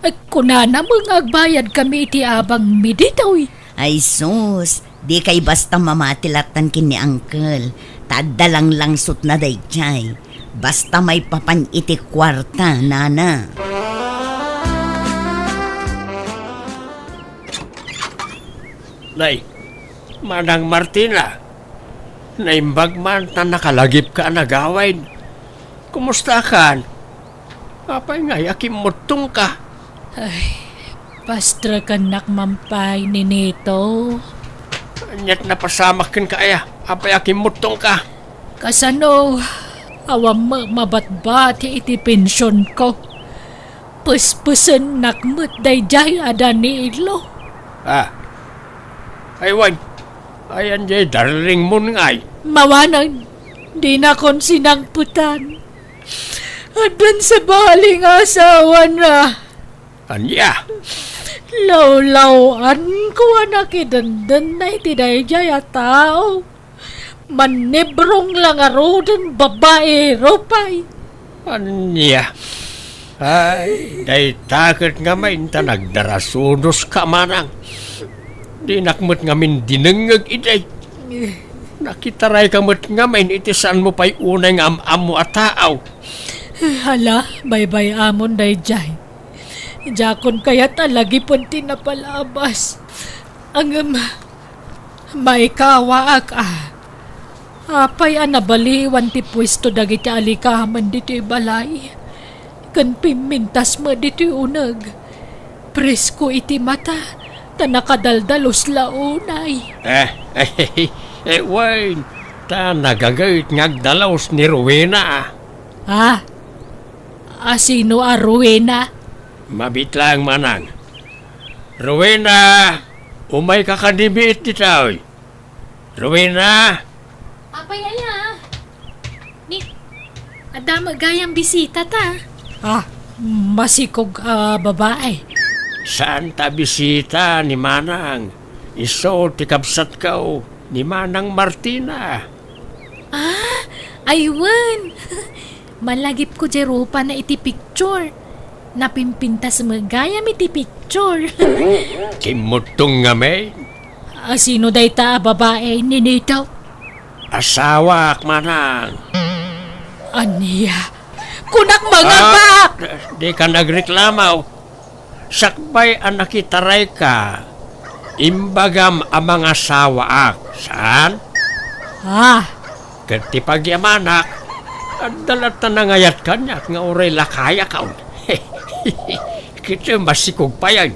Ay, kunana mong agbayad kami iti abang me dito'y. Ay sus, di kay basta mamatilatan kin ni uncle. Tadalang langsot na dayjay. Basta may papan iti kwarta, nana. Nay, Manang Martina, naimbag man na nakalagip ka nagawain. Kumusta ka? Apay nga, yakimutong ka. Ay, pastra ka nakmampay ni Nito. Anyat napasamak kin ka aya, apay yakimutong ka. Kasano, awam mabatbat iti pensyon ko. Puspusan nakmut dayjay ada ni ilo. Aywan, ayan jay darling mo ngay. Mawanan, di na kon sinangputan. Adan sa baling asawa na. Anya, Lawlawan ko nakidandan na iti dayjay a tao. Manibrong lang arodan babae ropay. anya. Ay, day takot nga main ta nagdarasunos ka manang. Di nakmut ngamin dinengeg iday. Nakitaray kamut ngamin iti saan mo pa'y unay nga am mo at taaw. Hala, baybay amon dayjay. Jakon kaya talagi punti na palabas. Ang may kawaak Apay nabaliwan ti pwesto dagiti alikaman dito balay. Kan pimintas mo dito unag. Presko iti mata. Tanakadaldalos launay. Wayne, ta nagagayit ngagdalaos ni Rowena. Sino a Rowena? Mabitlang manang. Rowena, umay kakadibit ti taoy. Rowena, Apay aya. Ni, ada magayang bisita ta. Masikog babae. saan ta bisita ni Manang? Iso ti kabsat kao ni Manang Martina. Aywan. Malagip ko jerupa na iti picture. Napimpintas magayam iti picture. Kimutong nga may Sino day ta babae ni Nito? asawa Manang. Aniya. Kunak mga ba? Di ka nagreklamaw. Sakbay ang nakitaray ka. Imbagam ang mga sawaak. Saan? Kati pagyamanak. At dalat na nangayat kanya nga oray lakaya ka. Kita masikog pa yan.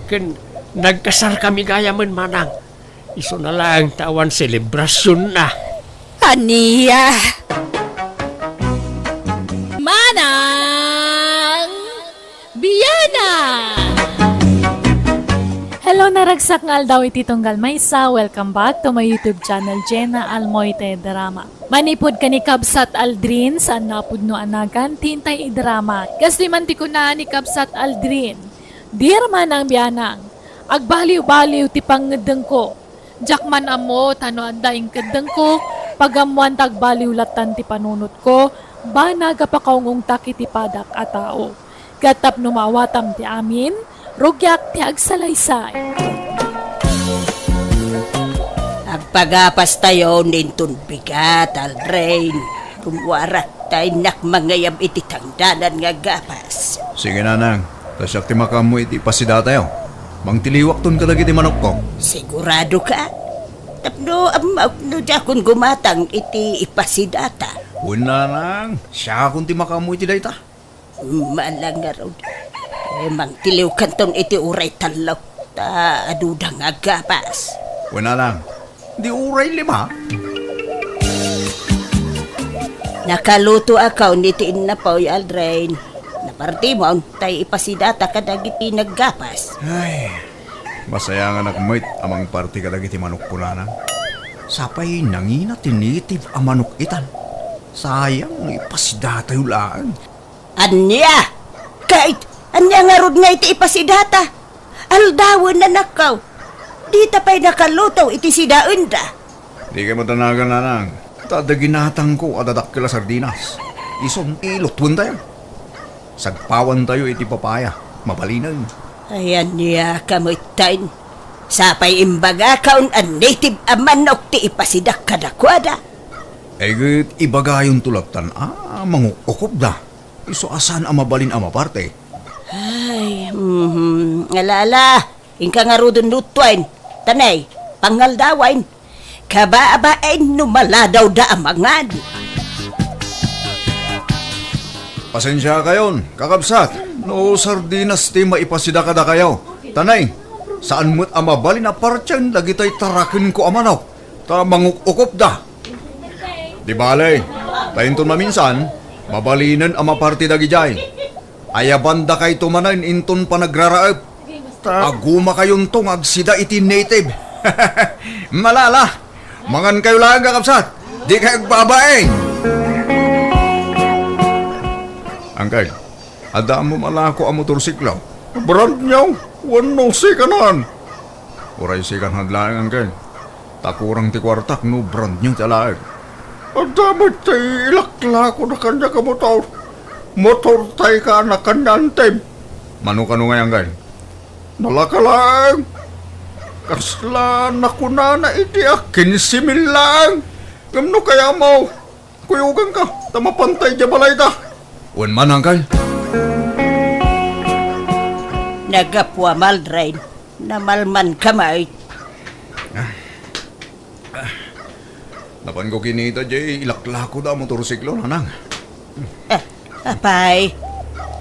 Kan nagkasar kami gayaman Manang. Iso na lang tawan selebrasyon na. Aniya. Manang Bianang! Hello, naragsak nga aldaw iti tunggal maysa. Welcome back to my YouTube channel, Jenna Almoite Drama. Manipod ka ni Kabsat Aldrin, saan napod no anagan, tintay i-drama. Kasi man ti ko na ni Kabsat Aldrin. Dear Manang Bianang, agbaliw-baliw ti pangedeng ko. Jakman amo, tano andaing kedeng ko, pagamuan tagbaliw latan ti panunot ko, bana gapakaungong taki ti padak a tao. Gatap numawatam ti amin, rugyak ti agsalaysay. Agpagapas tayo nintun bigat, Aldrain. Rumwarat tayo nakmangayam iti tangdanan nga gapas. Sige nanang, tasyak ti makamu iti pasida tayo. Mang tiliwak ton kadag iti manok ko. Sigurado ka? Tapno amaw no jakon gumatang iti ipasidata. Una nang, siya kung ti makamu iti dayta. Malang nga raw. Mang tiliw kantong iti uray talok. Ta aduda nga gapas. Una lang, di uray lima. Nakaluto akaw niti inapaw Aldrain. Parti mo ang tay ipasidata kadagiti naggapas. Ay, masaya nga nagmoit amang party kadagiti manok punanang. Sapay nangina tinitib ang manok itan. Sayang ipasidata yung laan. Anya! Kahit anya nga rod nga iti ipasidata. Aldawan na nakaw. Di tapay nakaluto iti sidaon da. Di kayo matanagan nanang. Tadaginatang ko at adakila sardinas. Isong ilotwan tayo. Sagpawan tayo iti papaya. Mapalinan. Ayan niya kamutain. Sapay imbaga kaun ang native amanok ti ipasidak kadakwada. Egit ibagayon tulaktan mangukop da. Iso asan ang mabalin ang maparte. Ay, alala. Ingka nga rodon lutwain. Tanay, pangaldawain. Kabaabain numaladaw da amangan. Pasensya kayon, kakabsat. No sardinas ti maipasida kada kayo. Tanay, saan mo't amabali na partyan lagi tayo tarakin ko amanok. Ta mangukop da. Di balay, tayo maminsan, mabalinan ang maparti dagi jay. Ayabanda kay tumanan inton pa nagraraap. Aguma kayon tong agsida iti native. Malala, mangan kayo lang kakabsat. Di kayo babaeng. Angkay, ada mo malako ang motorsiklo. Brand niyaw, wano sikanan. Uray sikan hadlaang angkay. Takurang ti kwartak no brand niyaw talaag. Ada mo tayo ilakla ko na kanya ka motor. Motor tayo ka na kanyantem. Mano-kano nga angkay? Nalakalang. Kasla na kuna na iti akin simil lang. Gamno kaya mo. Kuyugan ka, tamapantay dya balay da. Wan man angkay. Nagapwa maldrain. Namalman kamay. Napan ko kinita jay ilakla ko da motorsiklo nanang. Apay,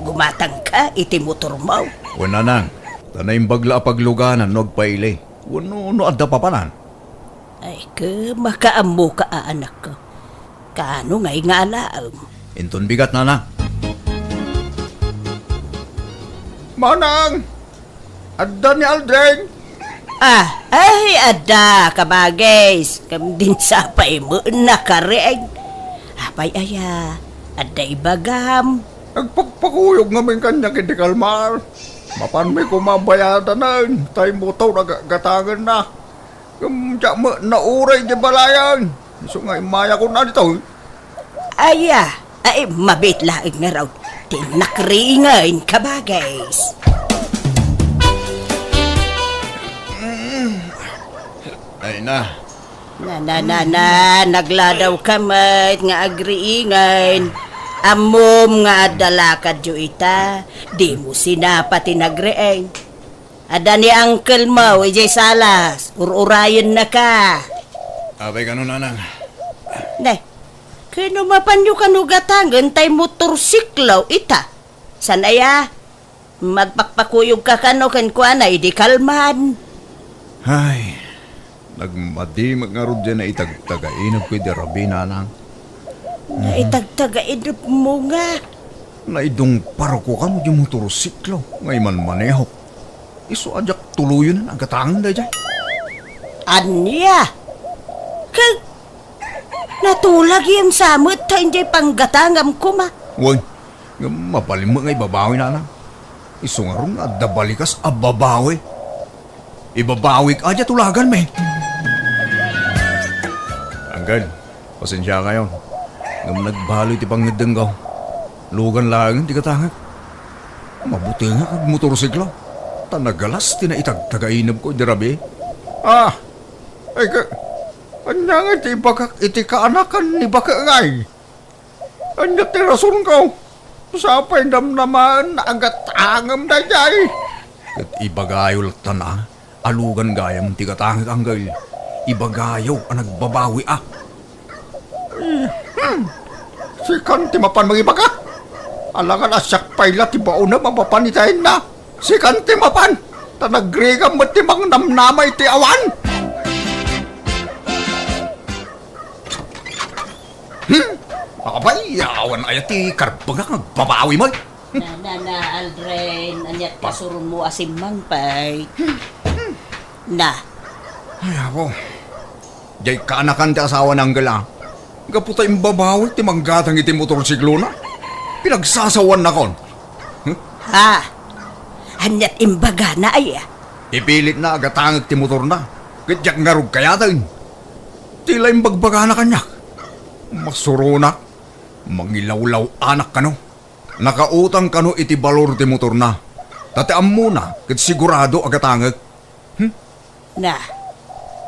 gumatang ka iti motor mo. Wan nanang. Tanay bagla pagluganan nagpaili. Wano adda papanan. Ay ka, makaamo ka anak ko. Kaano nga'y nga alaam? Inton bigat nanang. Manang! Adda ni Aldrin! Ay, ada, kabagis. Kam din sapay mo na kareg. Apay aya, ada ibagam. Nagpagpakuyog ngamin kanya kiti kalmar. Mapan may kumabayatan na. Tayo mo tao nagatangan na. Kamsya mo nauray di balayan. So nga imaya ko na dito. Aya, ay mabit laig nga raw. Tinakringan kabagis. Ay na. Nagladaw kamay nga agriingan. Amom nga adalakad yu ita, di mo sinapati nagreeng. Ada ni uncle mo, ijay salas, ururayan na ka. Abay ganun nanang. Ne, kano mapanyo kanugatangan tay motorsiklo ita. Sanaya, magpakpakuyog ka kano kan kuanay di kalman. Ay, nagmadi magngarod dyan na itagtagainap ko di rabi nanang. Naitagtagain mo nga. Naidong paro ko kamo di motorsiklo. Ngay man maneho. Iso ajak tuluyon na agatangan da dyan. Anya? Kag natulag yung samot ta hindi panggatangam ko ma. Uy, mapalim mo ngay babawi nanang. Iso nga rong adabalikas ababawi. Ibabawi ka aja tulagan me. Anggal, pasensya kayo. Ngam nagbaloy ti pangedenggaw. Lugan lang ti katangag. Mabuti nga kag motorsiklo. Tanagalas ti na itagtagainab ko dirabi. Ay ka. Anya nga ti bakak iti kaanakan ni baka ngay. Anya ti rason ko. Sapay damnaman na agatangam da jay. Kat ibagayo laktan alugan gayam ti katangag anggal. Ibagayo ang nagbabawi Si Kanti mapan magiba ka. Alangan asyak payla ti baon na mapapanitayin na. Si Kanti mapan. Tanagregam mo ti mang namnamay ti awan. Abay, awan ay ti karbagak nagbabawi mo. Na, Aldrin, anyat kasurun mo asimang pay. Na, Ay, ako. Jay kaanakan ti asawa ng gala. Gaputa yung babawi, ti manggatang iti motorsiklo na. Pinagsasawan na kon. ha? Anyat imbaga na ay Ipilit na agatangag ti motor na. Gadyak ngarog kaya tayo. Tila yung bagbaga na kanyak. Masuro na. Mangilawlaw anak kano. Nakautang kano iti balor ti motor na. Tatiam muna, kat sigurado agatangag. Na,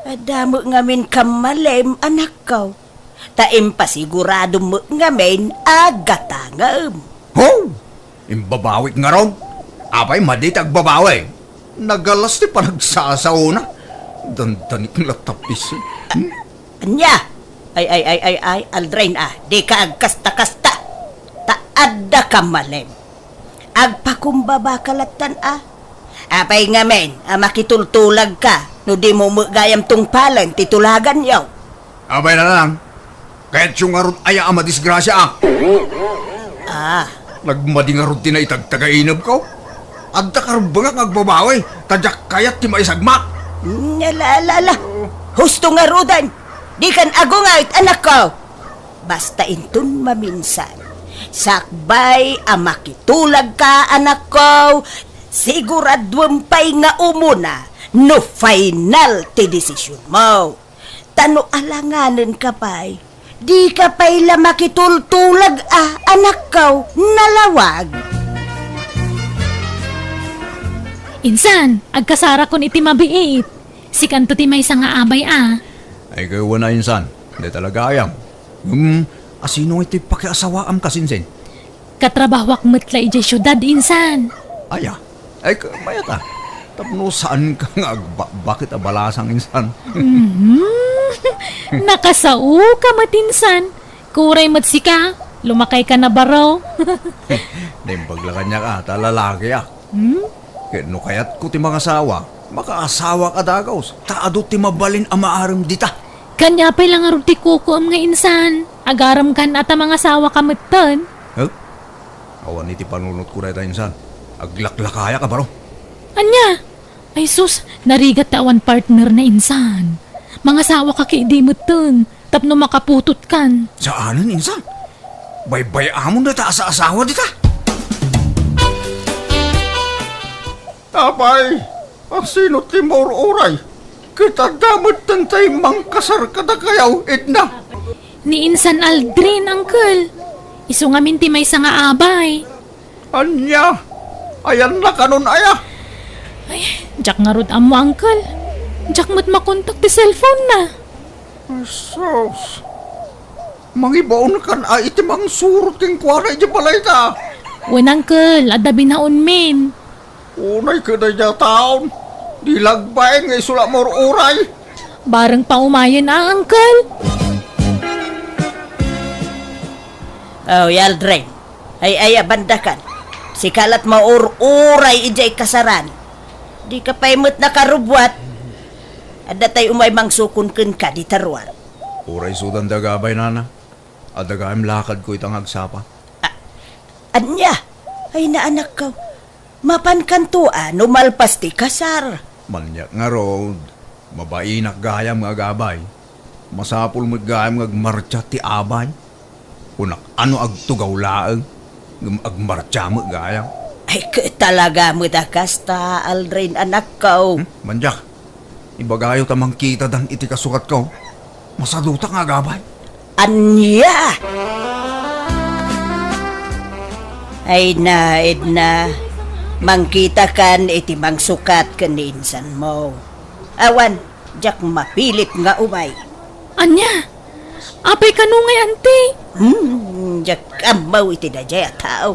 adamo ngamin kamalem anak ko. Taim pasigurado mo ngamin agatangam. Ho! Imbabawik nga ron. Apay maditag babawi. Nagalas ti panagsasaw na. Dandanik latapis. Anya? Ay, Aldrin di ka agkasta-kasta. Taadda ka malem. Agpakumbaba kalatan Apay ngamen, makitultulag ka. No di mo gayam tungpalan, titulagan yaw. Abay na lang. Kahit yung nga ron aya ama disgrasya Nagmadi nga ron tinaitagtagainab ko. Adda ka ron bangak agbabawi. Tadyak kayat ti maisagmak. Nalala. Husto nga rudan. Di kan agungayt anak ko. Basta intun maminsan. Sakbay makitulag ka anak ko. Siguradwang pay nga umuna. No final ti desisyon mo. Tano alanganan ka pay. Di ka pay la makitultulag anak ko. Nalawag. Insan, agkasara kon iti mabiit. Si kanto ti may nga abay Ay kayo na insan. Hindi talaga ayam. Asino iti pakiasawaam kasinsin? Katrabahwak metla ijay syudad, insan. Aya. Ay mayata. Tapno saan ka nga bakit abalasang insan? Nakasao ka matinsan. Kuray matsika. Lumakay ka na baro. Naimbaglakan niya ka. Talalaki Kaya no kayat ko ti mga asawa. Makaasawa ka dagaws. Taado ti mabalin amaaram dita. Kanya pa lang arong ti kuko am nga insan. Agaram kan ata mga asawa ka matan. Awan iti panunot ko na ita insan. Aglaklakaya ka baro. Anya? Ay sus, narigat tawan partner na insan. Mga asawa ka kay di matan. Tapno makaputot kan. Saanan insan? Baybay amon na ta sa asawa dita. Tapay, ang sino ti oray? Kita damot tantay mangkasar kada kayaw, Edna. Ni insan Aldrin, uncle. Iso nga minti may nga abay. Anya, ayan na kanon aya. Ay, jak nga rod amo, uncle. Jak mo't makontak ti cellphone na. Sos, mangibaon kan iti mang surot king kwara iti balay ta. Wen, uncle, adabi na min. Unay ka na niya taon. Dilagbay nga isula mo uray. Barang paumayan uncle. Oh, Aldrin. Ay, bandakan. Si kalat mauray ijay kasaran. Di ka paimot na karubwat. Ada tay umay mangsukon ken ka di tarwar. Uray sudan dagabay nana. Adagaim lakad ko itang agsapa. Anya? Ay na anak ka. Mapan kantuan, umalpas ti kasar. Manyak nga road. Mabainak gayam nga gabay. Masapul mo't gayam nga agmarcha ti abay. Unak ano agtugaw laang. Agmarcha mo gayam. Ay, talaga mo da kasta, Aldrin, anak ko. Manyak. Ibagayo tamang kita dan iti kasukat ko. Masaduta nga gabay. Anya! Ay na, Edna. Mangkita kan iti mangsukat kan ni insan mo. Awan, jak mapilit nga umay. Anya? Apay kanungay, ante. Jak amaw iti na jaya tao.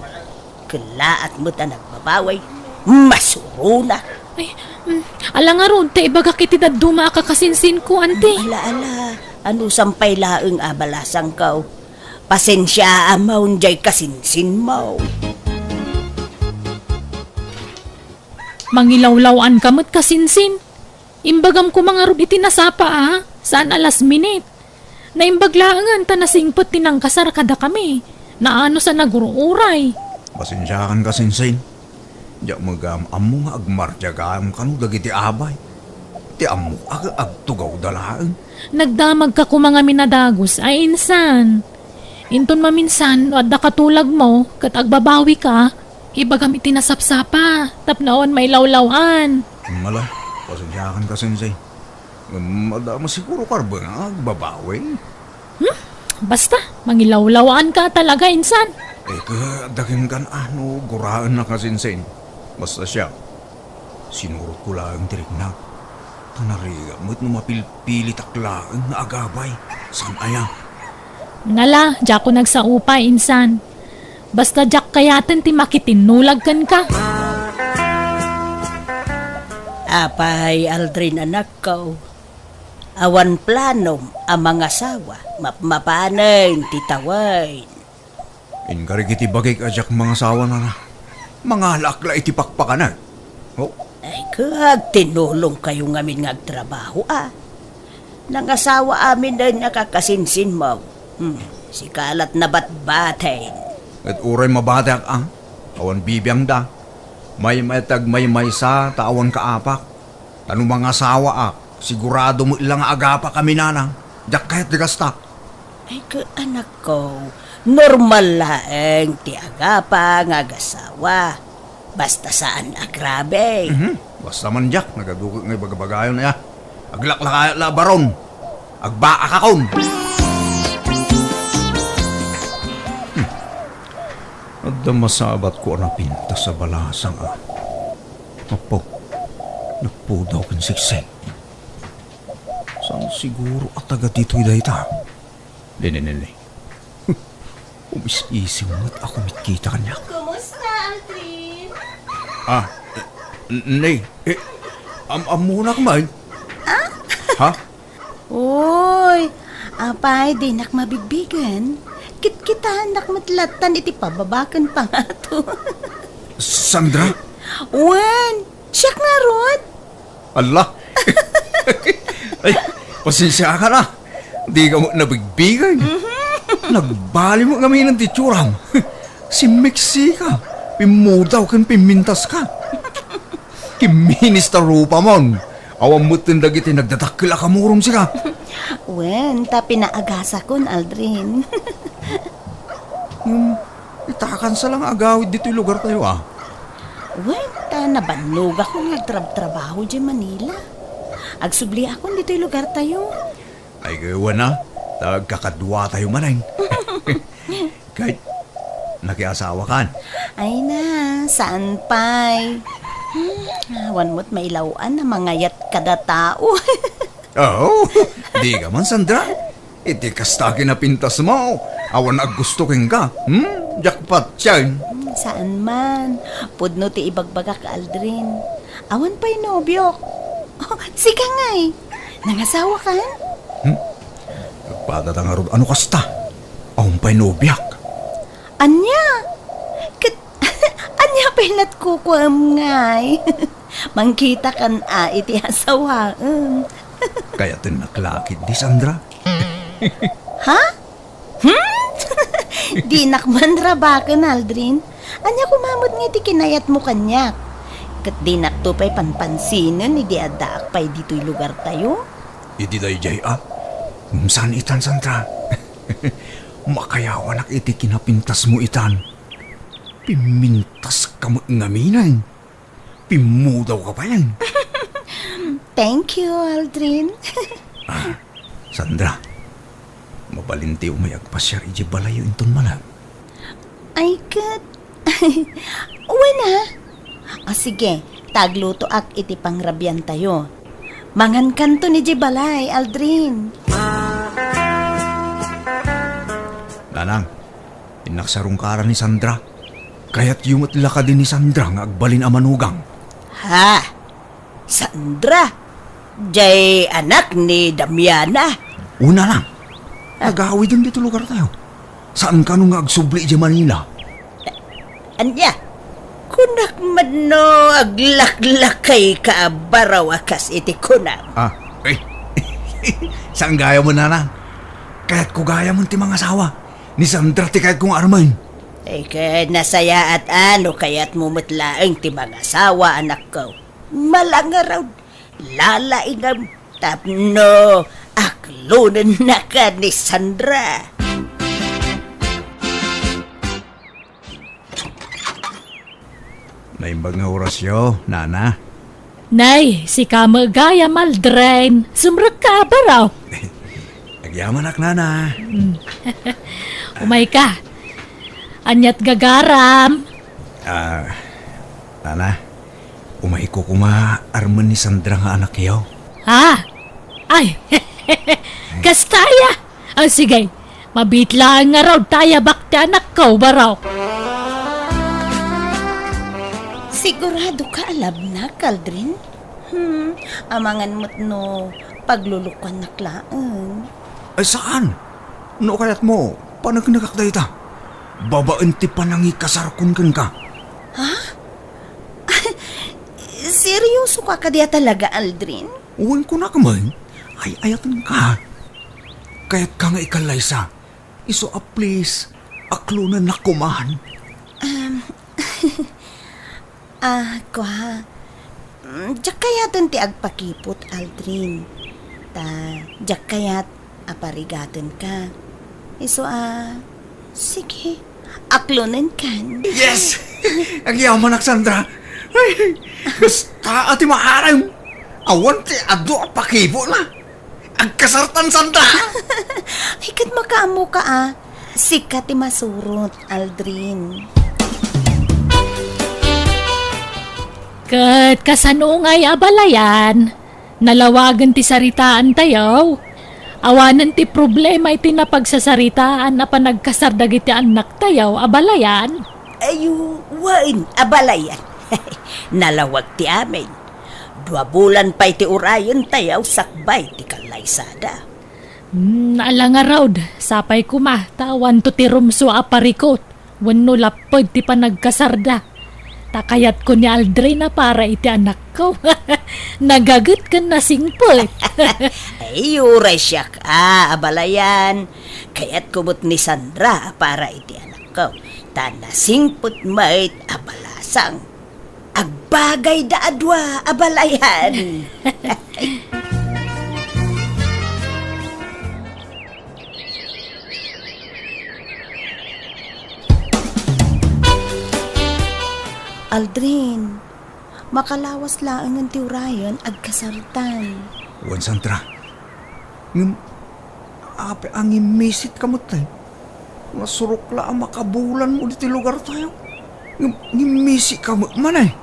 Kalaat mo't anak babaway. Masuro na. Ay, ala nga ron, ta ibaga kiti daduma kakasinsin ko, ante. Ala, ano sampay laeng abalasang kao. Pasensya amaw jay kasinsin mo. Mangilawlawan kamot kasinsin. Imbagam ko mga rod iti nasapa saan alas minute. Na imbaglaangan ta nasingpot tinang kasar kada kami. Na ano sa naguruuray. Pasensyakan ka, Sinsin. Diyak mag-ammo nga agmartyagaan kanu dagiti abay. Ti ammo agtugaw dalaan. Nagdamag ka ko mga minadagos ay insan. Inton maminsan, wadda katulag mo, kat agbabawi ka, ibagam itinasapsapa, tapnaon may lawlawan. Mala, pasensyakan ka, Sensei. Madama siguro karba nga agbabawi. Basta, mangilawlawaan ka talaga, insan. Daging kan guraan na ka, Sensei. Basta siya, sinurot ko lang dirigna. Tanariga mo't numapilpilit aklaan na agabay. San aya? Ngala, diyak ko nagsaupay, insan. Basta diyak kayaten ti makitinulag kan ka. Apay, Aldrin, anak ko. Awan planom ang mga asawa. Mapanay, titaway. Ingarig iti bagay ajak mga sawa na na. Mga lakla iti pakpakanan. Oh, Ay, kag tinulong kayo ngamin ngagtrabaho, Nangasawa amin na nakakasinsin mo. Si kalat na batbatay. at uray mabadak ang awan bibiyang da. May matag may sa taawan kaapak. Tanong mga asawa sigurado mo ilang agapa kami nanang. Diyak kahit digasta. Ay, anak ko, normal laeng ti agapa nga agasawa. Basta saan agrabe. Basta man diyak, nagadukot ngay bagabagayon na ya. Aglaklakaya la baron. Agbaakakon. At masabat ko na pinta sa balasang Napudaw kan siksik. Saan siguro at taga dito'y dayta? Dene. Umis-isiw mo't ako mitkita kanya. Kumusta, Aldrin? Nay, amunak man. Ha? Uy, apay, di nak mabigbigan. Kit-kita nak matlatan iti pababakan pa nga to. Sandra? Wan, siyak nga rod. Allah! Ay, pasensya ka na. Di ka mo nabigbigay. Nagbali mo kami ng titsuram. Si Meksika. Pimudaw kan pimintas ka. Kiminis ta rupa mon. Awang mo tindagiti nagdatakila ka murong sila. Wen, ta pinaagasa kon, Aldrin. Itakan sa lang agawid dito'y lugar tayo Wen, ta nabanlog ako nagtrabaho di Manila. Agsubli ako dito'y lugar tayo. Ay gawa na. Tagkakadwa tayo manay. Kahit nakiasawa kan. Ay na, saan pa'y? Awan mo't mailawan na mangayat kada tao. Oo, di ka man, Sandra. Iti kastaki na pintas mo. Awan gusto keng ka. Jackpot siya. Saan man? Pudno ti ibagbagak, Aldrin. Awan pa'y nobyo. Oh, sika nga'y. Nangasawa ka? Nagpadatang arod, ano kasta? Awan pa'y nobyak. Anya? Anya pinat kukuam nga'y. Mangkita kan iti asawaan. Kaya tinaklakit di, Sandra. Ha? Di nakman rabakan, Aldrin. Anya kumamot nga ti kinayat mo kanyak. Kat di nakto pa'y panpansinan, idi adaak pa'y dito'y lugar tayo. Idi day jay saan itan, Sandra? Makayawan iti kinapintas mo itan. Pimintas ka mo ngaminay. Pimudaw ka pa yan. Thank you, Aldrin. Sandra, mabalinti umayag pa siya iji balayo inton malag. Ay, kat. Uwan sige, tagluto ak iti pangrabyan tayo. Mangan kanto ni Jibalay, Aldrin. Nanang, inaksarungkara ni Sandra. Kaya't yumot laka din ni Sandra nga agbalin amanugang. Ha? Sandra? Jay anak ni Damiana? Una lang, agawi din dito lugar tayo. Saan ka nung agsubli di Manila? Anya? Kunak man no aglaklakay ka baraw akas iti kunam. Saan gaya mo, Nanang? Kaya't ko gaya mo ti mga asawa. Ni Sandra ti kahit kong armain. Ay ka nasaya at ano kaya't mumatlaang ti mga asawa anak ko. Malangaraw, lalaingam, tapno, aklunan na ka ni Sandra. Naimbag nga orasyo, nana. Nay, si kamagaya maldren. Sumrag ka ba raw? Nagyaman ak, nana. Umay ka. Anyat gagaram. Nana, umay ko arman ni Sandra nga anak yaw. Ha? Ay, kastaya. Sige, mabitlaan nga raw taya bakti anak ko ba raw? Sigurado ka alab na, Kaldrin? Amangan mo't no, paglulukan na klaan. Ay saan? No kayat mo, panagnagak da ita. Babaan ti panangi kasarkon ka. Seryoso ka diya talaga, Aldrin? Uwan ko na kamay. Ay ayatan ka. Kaya't ka nga ikalaysa. Iso please, aklunan na kumahan. Diyak kayatan ti agpakipot, Aldrin. Diyak kayat aparigatan ka. Iso sige, aklunan kan. Yes! Agyaman ak, Sandra. Ay, basta ati maaram. Awan ti ado pakibo na. Agkasartan, Sandra. Ay, kat makaamo ka Sikat ti masurot, Aldrin. Kat kasanungay abalayan, nalawagan ti saritaan tayaw. Awanan ti problema iti napagsasaritaan na panagkasardag iti anak tayaw abalayan. Ayuwain, abalayan. Nalawag ti amin. 2 bulan pa iti urayon tayaw sakbay ti kalaysada. Naalanga raw, sapay kuma, tawan to ti rumso aparikot. Wano lapod ti panagkasarda. Takayat ko ni Aldrin na para iti anak ko. Nagagat ka na singpot. Ay, uray siya ka, abalayan. Kaya't kumot ni Sandra para iti anak ko. Tanasingpot mait abalasang. Agbagay da adwa, abalayan. Aldrin, makalawas laang ang tiurayan agkasartan. Uwan, Sandra. Ape ang imisit kamot tayo. Nasurok la ang makabulan mo dito lugar tayo. Ngimisi kamot manay.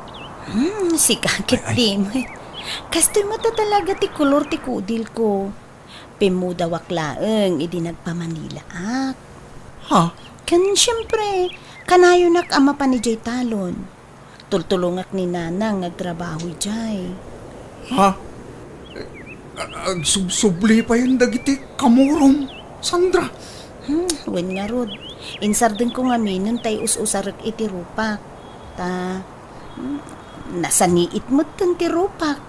Si kakit di mo. Kastoy mata talaga ti kulor ti kudil ko. Pimudawak laang idi nagpamanila ak. Ha? Kan siyempre, kanayon ak ama pa ni Jay Talon. Tultulungak ni Nanang nagtrabaho jay. Ha? Agsubsubli pa yung dagiti kamurom, Sandra. Wen nga rod. Insarden ko nga minon tay us-usarak iti rupak. Nasaniit mo't kan ti rupak.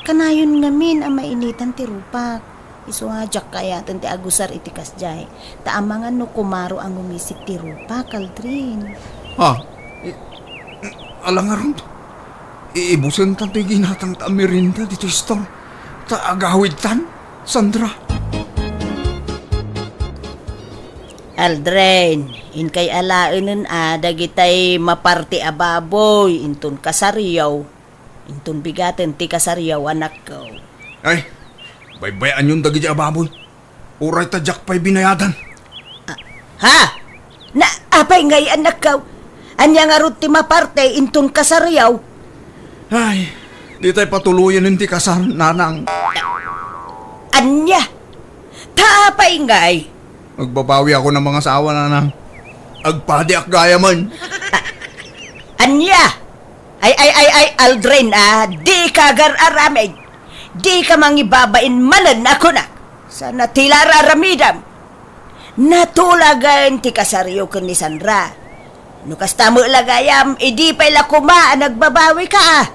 Kanayon nga min ang mainitan ti rupak. Iso nga jak kaya ti agusar iti kasjay. Taamangan no kumaro ang umisik ti rupak, Aldrin. Ha? Alangaron. Iibusan tanto yung ginatang tamirinda dito store. Agawid tan, Sandra. Aldrin, in kay alaanan dagitay maparti ababoy, intun kasaryaw. Intun bigaten ti kasaryaw anak ko. Ay, baybayan yung dagiti ababoy. Uray tadyak pa'y binayadan. Ha? Na apay ngay anak ko? Anya nga rut ti maparte intun kasaryaw. Ay, di tayo patuluyan yung ti kasar, Nanang. Anya? Tapay ngay. Magbabawi ako ng mga asawa, Nanang. Agpadi ak gaya man. Anya? Ay, Aldrin, di ka gar-aramid. Di ka mangibabain manan ako na. Sana tilara-ramidam. Natulagan ti kasaryo ko ni Sandra. Nukas tamo lagayam, idi pa'y lakuma, nagbabawi ka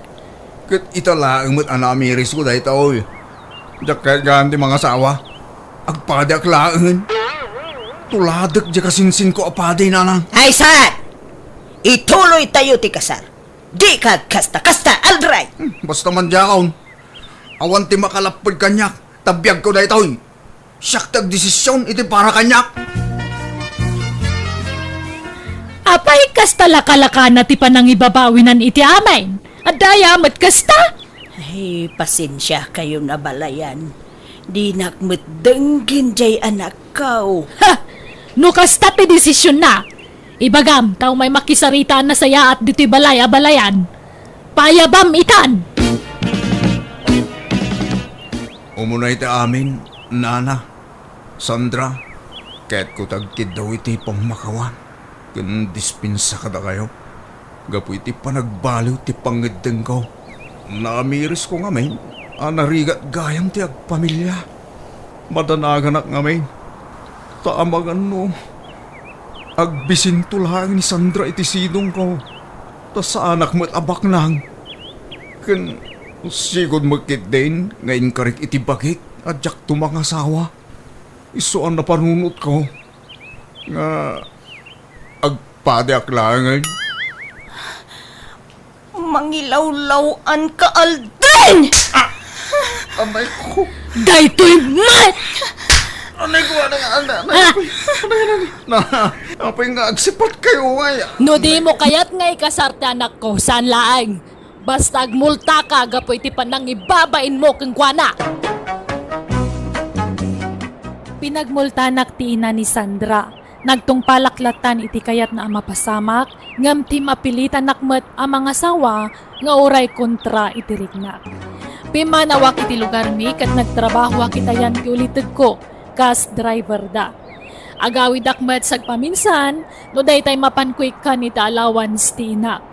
Kat italaang mo't anamiris ko dahil taoy. Dakay ganti mga asawa. Agpadi ak laangan. Tuladak di kasinsin ko apaday, nanang. Ay, saan? Ituloy tayo ti kasar. Di ka kasta-kasta, aldray. Basta man diyakaon. Awan ti makalapod kanyak. Tabiyag ko na ito'y. Siyak tag-desisyon iti para kanyak. Apay kasta lakalaka na ti panang ibabawinan iti amin. At dayamat kasta? Ay, pasensya kayo na balayan. Di nakmutdenggin jay anak ko. Ha! No kasta ti desisyon na. Ibagam, tao may makisarita na saya at dito'y balay-abalayan. Payabam itan! Umunay ti amin, Nana, Sandra, kahit ko tagkid daw iti pamakawan. Kung dispinsa ka na kayo, gapu iti panagbaliw ti pangideng ko. Namiris ko ngamin, anarigat gayam ti agpamilya. Madanaganak ngamin, taamagan no, agbisin tulang ni Sandra iti sidong ko. Tas sa anak mo't abak nang. Kun sigod magkit din, ngayon karik iti bagik at jak tumangasawa. Iso ang napanunot ko. Nga agpade aklangan. Mangilawlawan ka, Aldrin! Anay ko. Daytoy mat! Anay ko, Apay nga agsipat kayo ngay. No di mo kayat nga ikasarte anak ko, saan laang? Basta agmulta ka, gapoy ti panang ibabain mo kang kuwana. Pinagmultanak ti ina ni Sandra. Nagtungpalaklatan iti kayat na mapasamak, ngam ti mapilitan nakmet ang mga sawa, nga oray kontra iti rignak. Pimanawak iti lugar mi, kat nagtrabaho akitayan ti ulitid ko, kas driver da. Agawid akmet sagpaminsan, no daytay mapankwik ka ni allowance ti inak.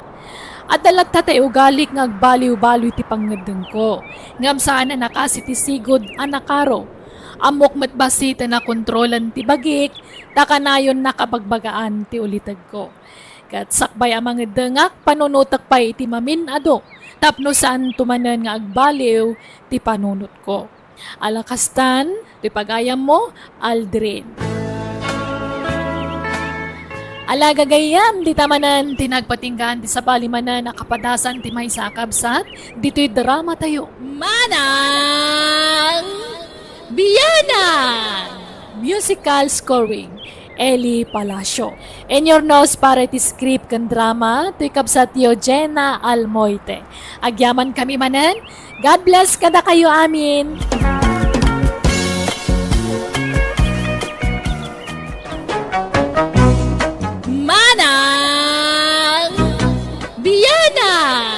At dalat tatay ugalik nga agbaliw-baliw ti pangedeng ko, ngam saan na nakasi ti sigod anakaro. Amok matbasita na kontrolan ti bagik, takanayon nakabagbagaan ti ulitag ko. Kat sakbay amang dengak, panunutak pa iti mamin ado, tapno saan tumanan nga agbaliw ti panunot ko. Alakastan, ti pagayam mo, Aldrin. Alagagayam, di tamanan, tinagpatinggan, di sa palimanan, nakapadasan, ti may sakabsat, dito'y drama tayo. Manang Bianang! Musical scoring, Eli Palacio. In your nose para iti script kan drama, tuy kabsatyo Jenna Almoite. Agyaman kami manan, God bless kada kayo amin! Manang Bianang!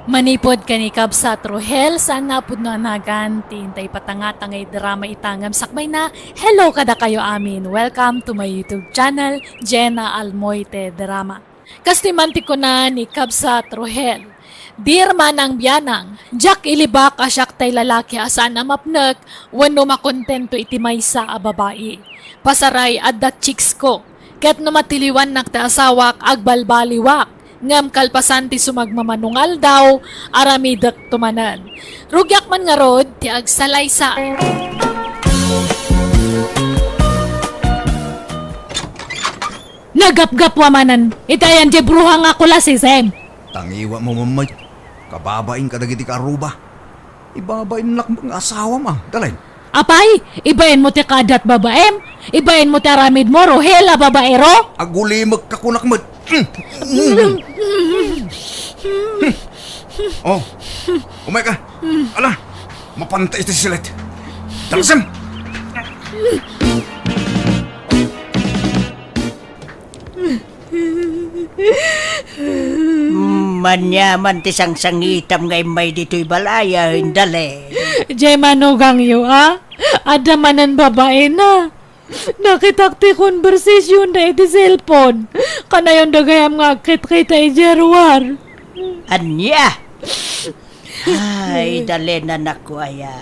Manipod kani kabsat Rohel saan napod na nagan tintay patangatangay drama itangam sakbay na hello kada kayo amin. Welcome to my YouTube channel Jenna Almoite Drama. Kastimanti ko na ni kabsat Rohel. Dear Manang Bianang, jak ilibak asyak tay lalaki asaan amapnek wano makontento iti maysa a babae. Pasaray adda chicks ko. Ket no matiliwan nakta asawak agbalbaliwak. Ngam kalpasan ti sumagmamanungal daw, aramidak tumanan. Rugyak man nga rod, ti agsalaysa. Nagapgap wamanan, itayan di bruhang ako la si Zem. Tangiwa mo mamay, kababain ka dagiti karuba. Ibabain lak mga asawa ma, dalay. Apay, ibayin mo ti kadat babaem, ibayin mo ti aramid mo, Rohela babaero. Agulimag kakunak mo. Oh, umay ka. Ala, mapantay iti silit. Talasam! Manyaman ti sang-sangitam ngay may dito'y balaya, hindali. Jay manugang yu, ha? Adamanan babae na. Nakitakti konversasyon na iti cellphone. Kanayon dagayam nga kit-kita ijerwar. Anya? Ay, dali na naku aya.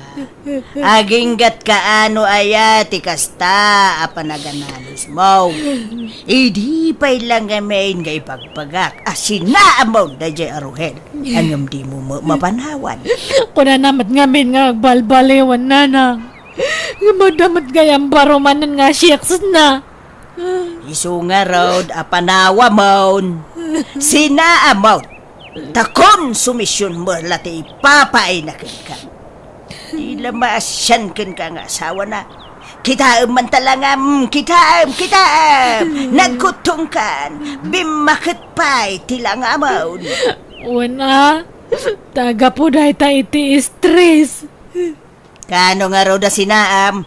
Aginggat ka ano aya, ti kasta, apanaganalis mo. Idi pa'y lang ngayon ngay pagpagak. Asina mo na jay aruhel. Angam di mo mapanawan. Kuna namat ngamin nga agbalbaliwan nanang. Madamot gayang baromanan nga siyaks na. Isu nga Rod, apanawa maun. Sina amaw. Takon sumisyon mo lati ipapay na ka. Tila maasyan ka nga asawa na. Kitaam man talangam, kitaam. Nagkutungkan, bimakit pa'y tilang amaw. Una, taga po dahi ta iti stress. Kano nga raw da sinaam?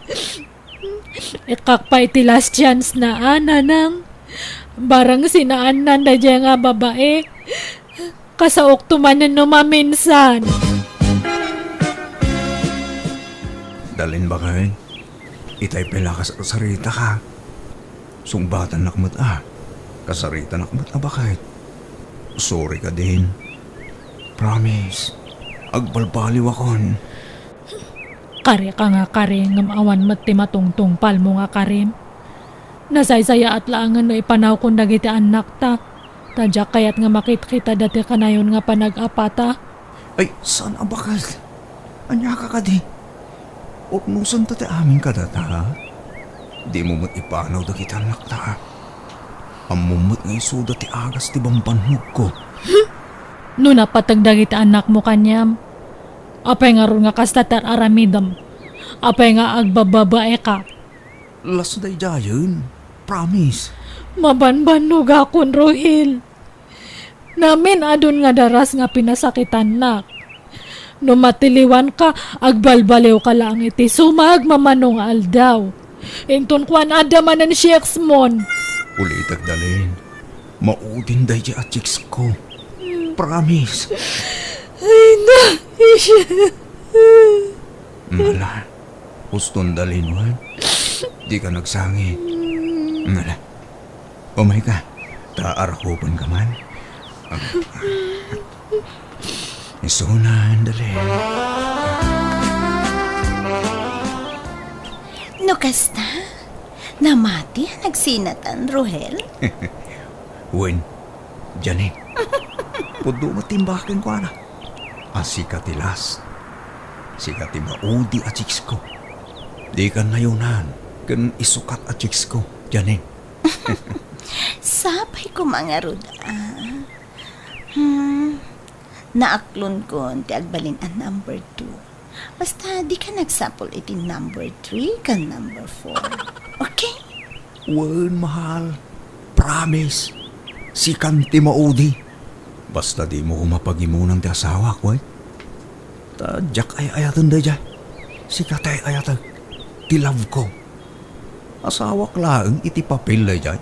Ikak pa iti last chance na nanang. Barang sinaan na dya nga babae. Kasaok tumanan no maminsan. Dalin ba kayo? Itay pala kasarita ka. Sungbatan nakmat Kasarita nakmat ba kayo? Sorry ka din. Promise. Agbalbaliw akon. Kare ka nga kare ngam awan mati matungtung palmo nga karim. Nasaysaya at laangan no ipanaw kung dagiti anak ta. Tadya kayat nga makit-kita dati kanayon nga panag-apata. Ay, saan abakal? Anya ka di? Nusan ta amin ka data, ha? Di mo mat ipanaw da kita anak ta. Amumot nga isuda ti agas ti bampanhug ko. No napatag dagiti anak mo kanyam. Apay nga ron nga kastatar aramidam. Apay nga agbababae ka. Las day dayon. Promise. Mabanbanog akon, Rohil. Namin adun nga daras nga pinasakitan nak. No matiliwan ka, agbalbaliw ka lang iti sumag mamanong aldaw. Inton kwan adamanan siyeks mon. Ulitag dalin. Maudin day at chicks ko. Promise. Ay na, Mala. Uston dalin mo. Di ka nagsangi. Mala. Umay ka. Taarakupan ka man. Isunan dalin. No kasta? Namati ang nagsinatan, Rohel? Wen. Janin. Pudo matimbakin ko na. Asikatilas. Sikati maudi at chicks ko. Di ka nayunan. Kan isukat at chicks ko. Janin. Sapay ko mga ruda. Naaklon ko ti agbalin ang number 2. Basta di ka nagsapol iti number 3 kan number 4. Okay? Wen, mahal. Promise. Sikanti maudi. Basta di mo mapagimunan ti asawa ko eh. Tadyak ay ayatan da dyan. Sikat ay ayatan. Ti love ko. Asawa klaang iti papel da dyan.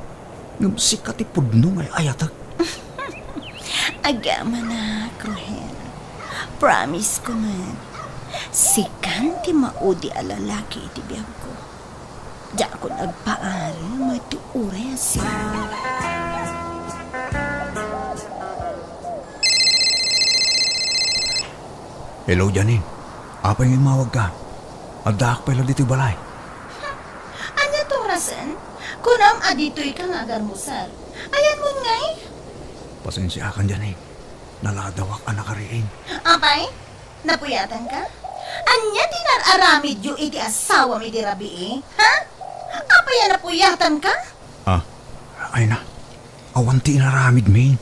Ngam sikat ipudnong ay ayatan. Agama na, Rohel. Promise ko man. Sikan ti maudi a lalaki iti biyag ko. Diya ako nagpaari matuure siya. Hello, Janin. Apa yung mawag ka? Agdaak pala dito balay. Anya to rasen? Kunam adito'y kang agarmusal. Ayan mo ngay? Pasensya kan, Janin. Naladawak anak kariin. Apay? Napuyatan ka? Anya tinararamid yu iti asawa mi di rabi ha? Apay napuyatan ka? Ay na. Awanti inaramid, min.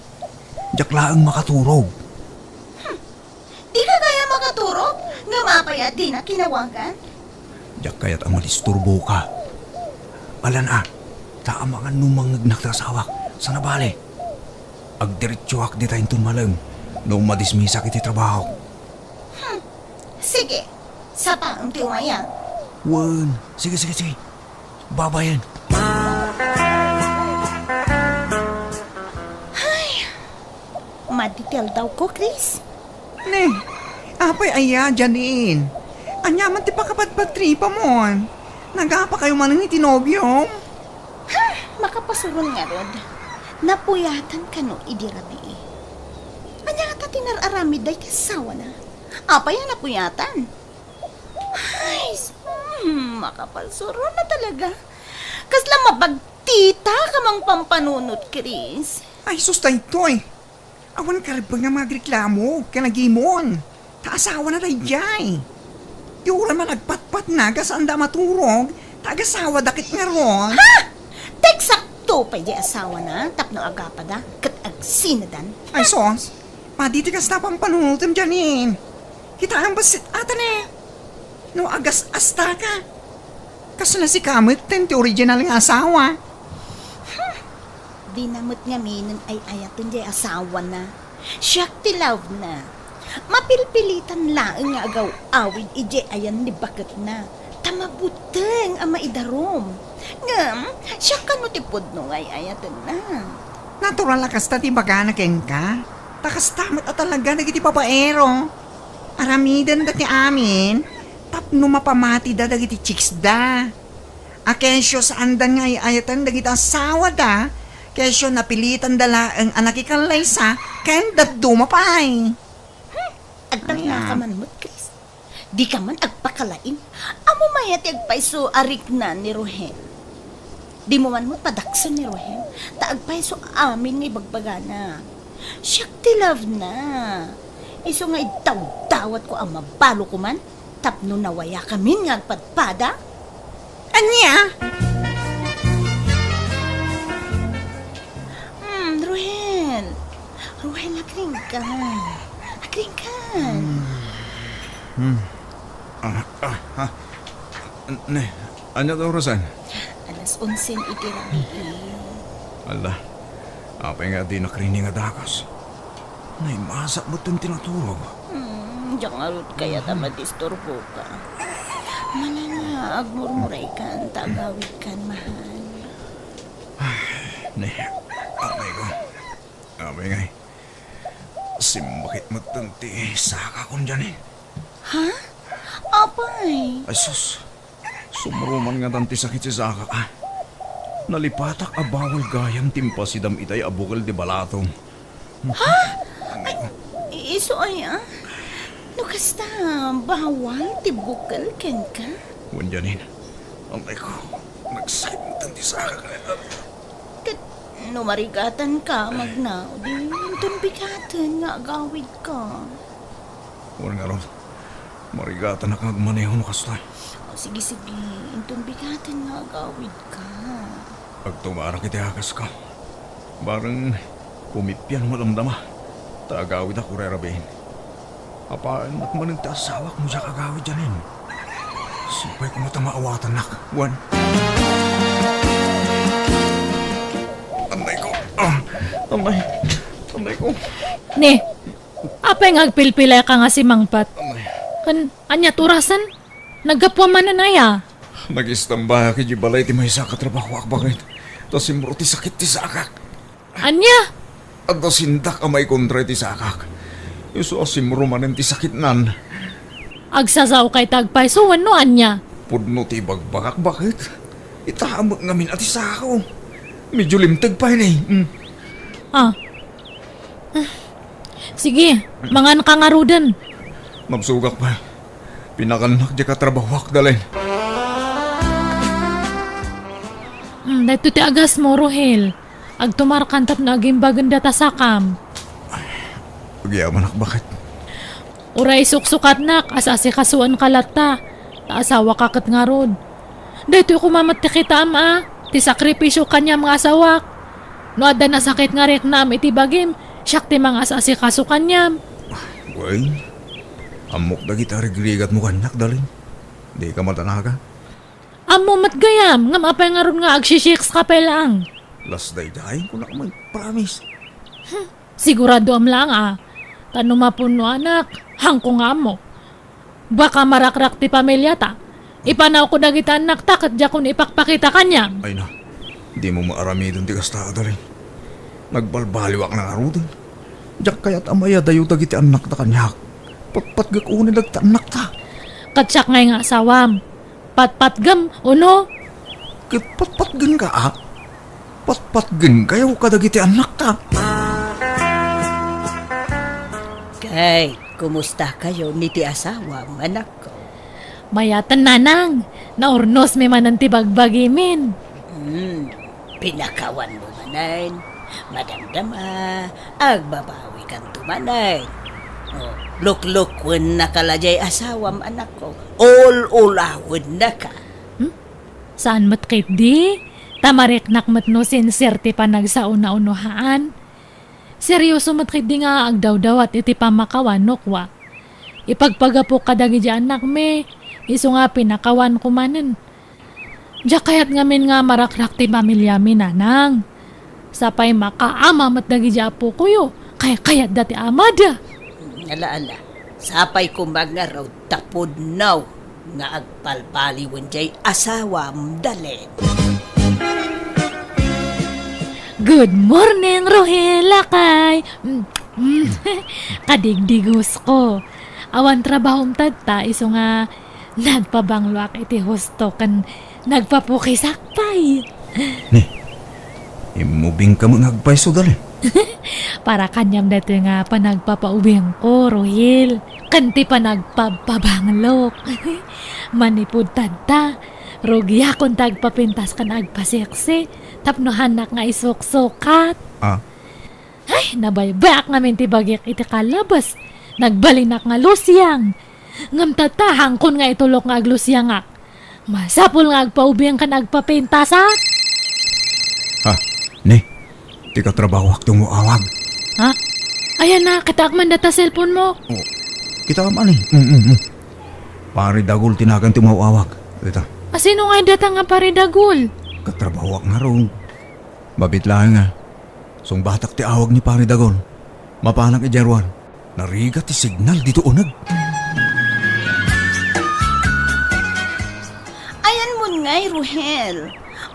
Jaklaang makaturog. Di ka kaya makaturog? Nga mapayat di na kinawagan? Jak kaya't ang malisturbo ka. Alan taamangan numang nagtasawak sa nabali. Agdiretsuak di tayong tunmalang noong madismisak iti trabaho. Sige, sa paang ti umayang. Wan, sige. Babayan. Maditel daw ko, Chris. Ne, apay aya, Janine. Anya man ti pakapagpagtripa mo. Nagapa kayo man ng itinobyo. Makapasurun nga, Rod. Napuyatan ka no, idirabi. Anya nga ta tinararamid day kasawa na. Apay ang napuyatan. Ay, makapasurun na talaga. Kasla mabagtita ka mang pampanunot, Chris. Ay, sustay to eh. Awan ka rin ba nga magreklamo? Kanagimon. Taasawa na day jay. Di ura man nagpatpat Apat na, kasanda maturog. Tagasawa dakit nga ron. Tek sakto pa di asawa na, tapno agapada, kat agsinadan. Ay, sos. Maditikas na pang panunutim dyanin. Kita ang basit atan eh. No agas asta ka. Kasala si Kamit, tenti original nga asawa. Di namot nga minon ay ayaton di asawa na. Siyak ti love na. Mapilpilitan laeng nga agaw awid ije ayan ni bakit na. Tamabuteng ang maidarom. Ngam, siya ka no tipod no ay ayaton na. Natural lakas ta ti baga na ken ka. Takas tamat at talaga nagiti papaero. Aramidan dati amin. Tapno mapamati da dagiti chicks da. Akensyo sa andan nga ayatan dagiti asawa da. Kesyo napilitan dala ang anak ikalay sa ken daduma pa ay. Agtang nga ka man mo't, Chris. Di ka man agpakalain. Amo mayati agpaiso arik na ni Rohen. Di mo man mo't padaksan ni Rohen. Ta agpaiso amin nga ibagbagana. Siyak ti love na. Iso nga itaw-tawat ko ang mabalo ko man. Tapno nawaya kami nga agpadpada. Anya? Ruhen, agring ka. Agring ka. Anya daw, Rosan? Alas 11 itirami. Ala, apay nga di nakrining nga dakas. Naimasak mo itong tinatulog. Diyan nga rin kaya tamadisturbo ka. Mana nga, agmurmuray ka, tagawid ka, mahal. Amay ko. Amay nga. Simbakit mo itong saka kong dyan eh. Ha? Apay? Ay sus, sumruman nga tanti sakit si Saka ka. Nalipatak a bawal gayam timpa si dam itay abukal di balatong. Ha? Iso ay No kasta, bawal tibukal ken ka? Huwag dyanin. Amay ko, nagsakit mo tanti Saka ka. Kat, no marigatan ka, magnaw, di intun bigatan nga agawid ka. Huwag nga ron. Marigatan na kang magmaneho no kasta. Sige, intun bigatan nga agawid ka. Pag tumara kiti hakas ka, barang pumipyan mo damdama. Tagawid ako rerabahin. Apaan at manang asawak mo siya kagawid dyanin. Sipay ko mo maawatan nak. Juan. Amay ko. Amay ko. Ne, apay nga agpilpilay ka nga si Mangpat. Kan, anya turasan? Nagapwa man na naya. Nag-istamba ki di balay ti may saka trabaho akbangit. Tas simro ti sakit ti sakak. Anya? At tas hindak amay kontra ti sakak. Iso simro manen ti sakit nan. Agsasaw kay tagpaysuwan no anya. Pudno ti bagbakak bakit? Itahamot ngamin at isako. Medyo limtag pa yun eh. Sige, mangan ka nga rudan. Mabsugak pa. Pinakanak di ka trabahwak dalay. Dito ti agas mo, Rohel. Agtumar kantap na aging baganda ta sakam. Pagyaman ak bakit? Uray suksukat nak, asasi kasuan kalata. Taasawa kakat nga rod. Dito ko mamat ti kita ama. Ti sakripisyo kanya mga asawak. No ada na sakit nga rek na iti bagim. Siyak ti mga asasi kaso kanyam. Uy, amok da kita rigrigat mo kanyak dalin. Di ka matanaga. Amo matgayam, ngam apay nga ron nga agsishiks ka lang. Last day ko na may promise. Sigurado am lang Tano mapuno anak, hangko nga mo. Baka marakrak ti pamilya ta. Ipanaw ko dagita anak ta, kadya ko ipakpakita kanya. Ay na, di mo maarami doon ti kasta dalin. Nagbalbaliwak na nga doon. Diyak kaya't amaya dayo dagiti anak ta kanyak. Patpatgak unin dagita anak ta. Katsak ngay nga asawam. Patpatgam, uno? Patpatgan ka Patpatgan kayo kadagiti anak ta. Kay, kumusta kayo ni ti asawa, anak ko? Mayatan nanang, naurnos may mananti bagbagimin. Pinakawan mo manayin. Madamdama, agbabawi kang tumanayin. Luklukwen na kalajay asawam anak ko. All-ulawin na ka. Saan mat kit di? Tamariknak mat no sincerte pa nagsauna-unuhaan. Seryoso mat kit di nga agdaw-daw at iti pamakawan nokwa. Ipagpagapok kadagi di anak me, iso nga pinakawan kumanen. Diya kayat ngamin nga marakrak ti pamilya mi nanang. Sapay makaama mat dagi di apo kuyo, kayat dati amada. Ala, sapay ko magaraw tapod now nga agpalpaliwan jay asawam dalen. Good morning, Rohela kay. Kadigdigos ko. Awan trabahong tagta, iso nga nagpabangluak iti husto kan nagpapukisakpay. Imubing ka mga agpaiso dali. Para kanyam dito nga panagpapaubing ko, Rohel. Kanti pa nagpapabanglok. Manipud tanta. Rugya kung tagpapintas kan agpaseksi. Tapnohan nak nga isok-sokat. Ay, nabaybayak namin ti bagyak iti kalabas. Nagbalinak nga lusyang. Ngam tatahang kun nga itulok nga aglusyang ak. Masapul nga agpaubing kan agpapintasak. Di ka trabaho akong muawag. Ha? Ayan na, katakman data cellphone mo. Kita ka man Pari dagol tinagan ti muawag. Ita, Sino nga data nga paridagol? katrabaho ak nga ron. Babit lang nga. Song batak ti awag ni pari dagol. Mapanang ijarwan. Narigat ti signal dito unag. Ayan mo ngay, Ruhel.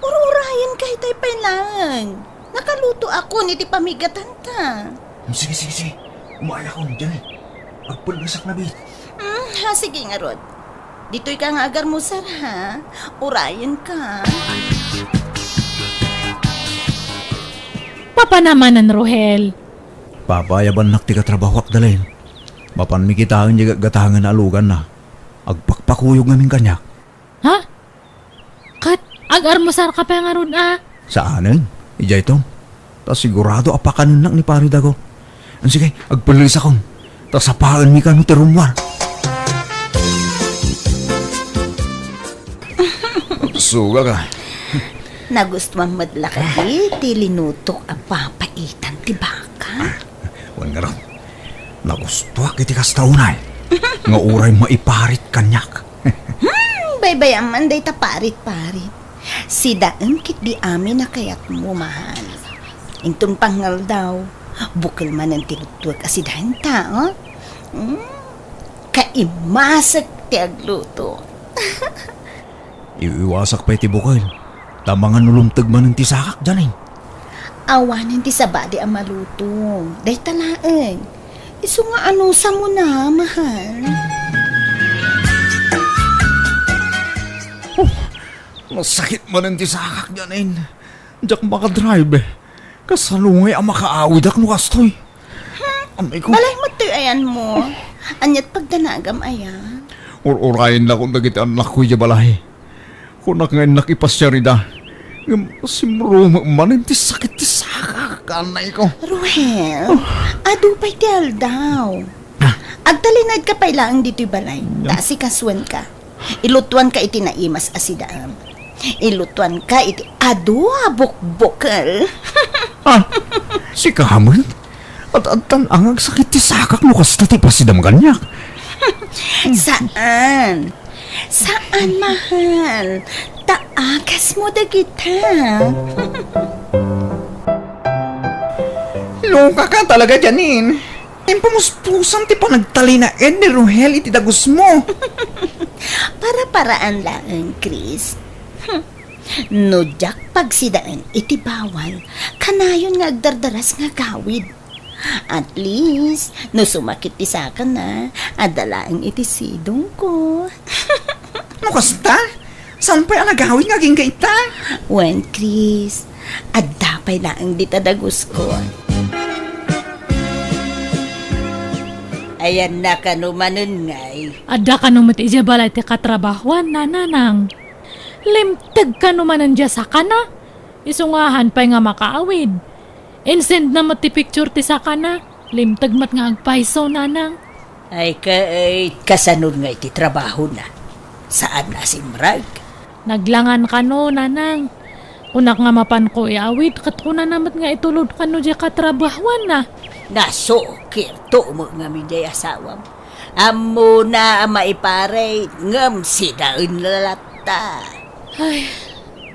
Ururayan kay tay lang. Nakaluto ako ni ti pamigatan ta. Sige. Umaya ko dyan Agpulbasak na bit. Sige nga, Rod. Dito'y ka nga agar mo, sir, ha? Urayan ka. Papa naman ang Rohel. Papayaban nak ti katrabaho ak dalin. Mapan mi kitaan di gatahangan na alugan na. Agpakpakuyog namin kanyak. Ha? Kat, agarmusar ka pa nga ron Saanin? Ijay tong. Ta sigurado apakanin lang ni pari dago. Sige, agpalis akong. Ta sapaan mi kanu ti rumwar. Suga ka. Nagustuhan madlaka ti linutok ang papaitan ti baka. Wan nga ron. Nagustuha kiti kastaunay. Nga uray maiparit kanyak. Baybayaman day ta parit-parit. Si daan kit di amin na kaya't mo mahal. Intong pangal daw, bukal man ang tinutwag asidahan ta, oh? Kaimasak ti agluto. Iwasak pa iti bukal. Tamangan nulumtag man ang tisakak dyan Awanan ti sabadi ang maluto. Day talaan. Iso nga ano sa mo na, mahal. Masakit man ang tisakak dyan Diyak makadrive Kasalungay ang makaawid ak nukastoy. Amay ko. Balay mo ti ayan mo. Anyat pagdanagam ayan. Urayin na kung dagiti anak ko iya balay. Kung ngayon nakipasya rida. Simro man ti sakit ti sakak kanay ko. Ruhel, adupay ti aldaw. Agtalinad ka pa ilang dito'y balay. Dasi kaswan ka. Ilutuan ka iti naimas asidaam. Ilutuan ka iti bukbukal. Si Kaman? At ang sakit ti sakak no kas ti pasidam ganyak. Saan? Saan, mahal? Taakas mo da kita. Loka ka talaga, Janin. Impumuspusan ti panagtali na ni Rohel iti dagos mo. Para-paraan lang, Chris. No jak pagsidaan iti bawal, kanayon nga agdardaras nga gawid. At least, no sumakit ti saka na, adalaang iti sidong ko. No kasta? Saan pa ang nagawid nga ging kaita? Wen, Chris, adapay lang di tadagos ko. Ayan na kanumanon ngay. Ada ka naman iti balay ti katrabahuan na nanang. Limtag ka naman dya sa kana. Isungahan pa nga makaawid. And send na mat ti picture ti sa kana. Limtag mat nga agpaiso nanang. Ay kasanod nga iti trabaho na. Saan na si Mrag? Naglangan ka no, nanang. Kunak nga mapan ko iawit, kat kuna namat nga itulod ka no di katrabahuan na. Nasukir to mo nga miday asawam. Amo na maiparay ngam sidain lalata. Ay,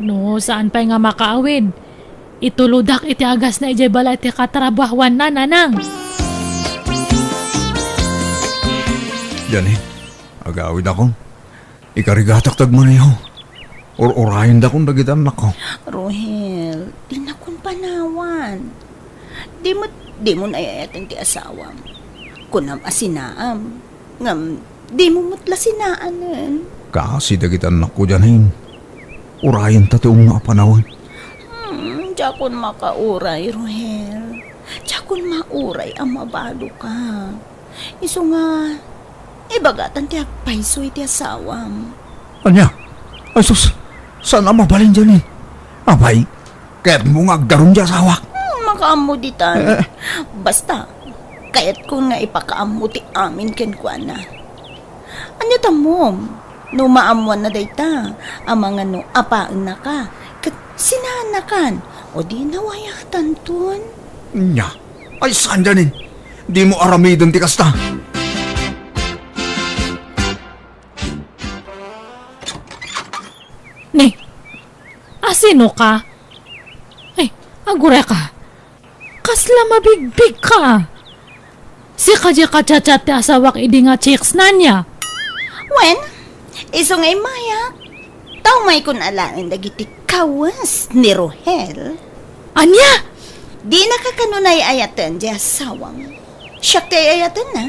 no, saan pa nga makaawid? Ituludak iti agas na ijay bala iti katrabahuan na, nanang. Janin, agawid ako. Ikarigatak tagmaniho. Or-orahin da kong dagitan na ko. Rohel, di na kong panawan. Di mo na ayayatin ti asawam. Kunam asinaam. Ngam, di mo mutla sinaanan. Kasi dagitan na ko janin. Urahin ta tiong nga panawan. Jakon makauray, Rohel. Jakon mauray ang mabalo ka. Iso nga, ibagatan ti agpaisoy ti asawam. Anya? Ay sus, saan ang mabalin dyan eh? Abay, kaya't mo nga agdaron dyan sa hawak. Makaamo di tan. Basta, kaya't ko nga ipakaamo ti amin kenkwana. Anya tamom, no maamuan na dayta, ang mga no apaan na ka, kat sinanakan, o di nawayak tantun. Nya, ay saan dyan eh? Di mo aramidon ti kasta. Ni, asino ka? Ay, agura ka. Kasla mabigbig ka. Si kadya kachat-chat ti asawak idi nga chicks na niya. Wen, iso ngay mayak. Tao may kun alain dagiti kawas ni Rohel. Anya? Di nakakanunay ayatan di asawang. Siya kay ayatan na.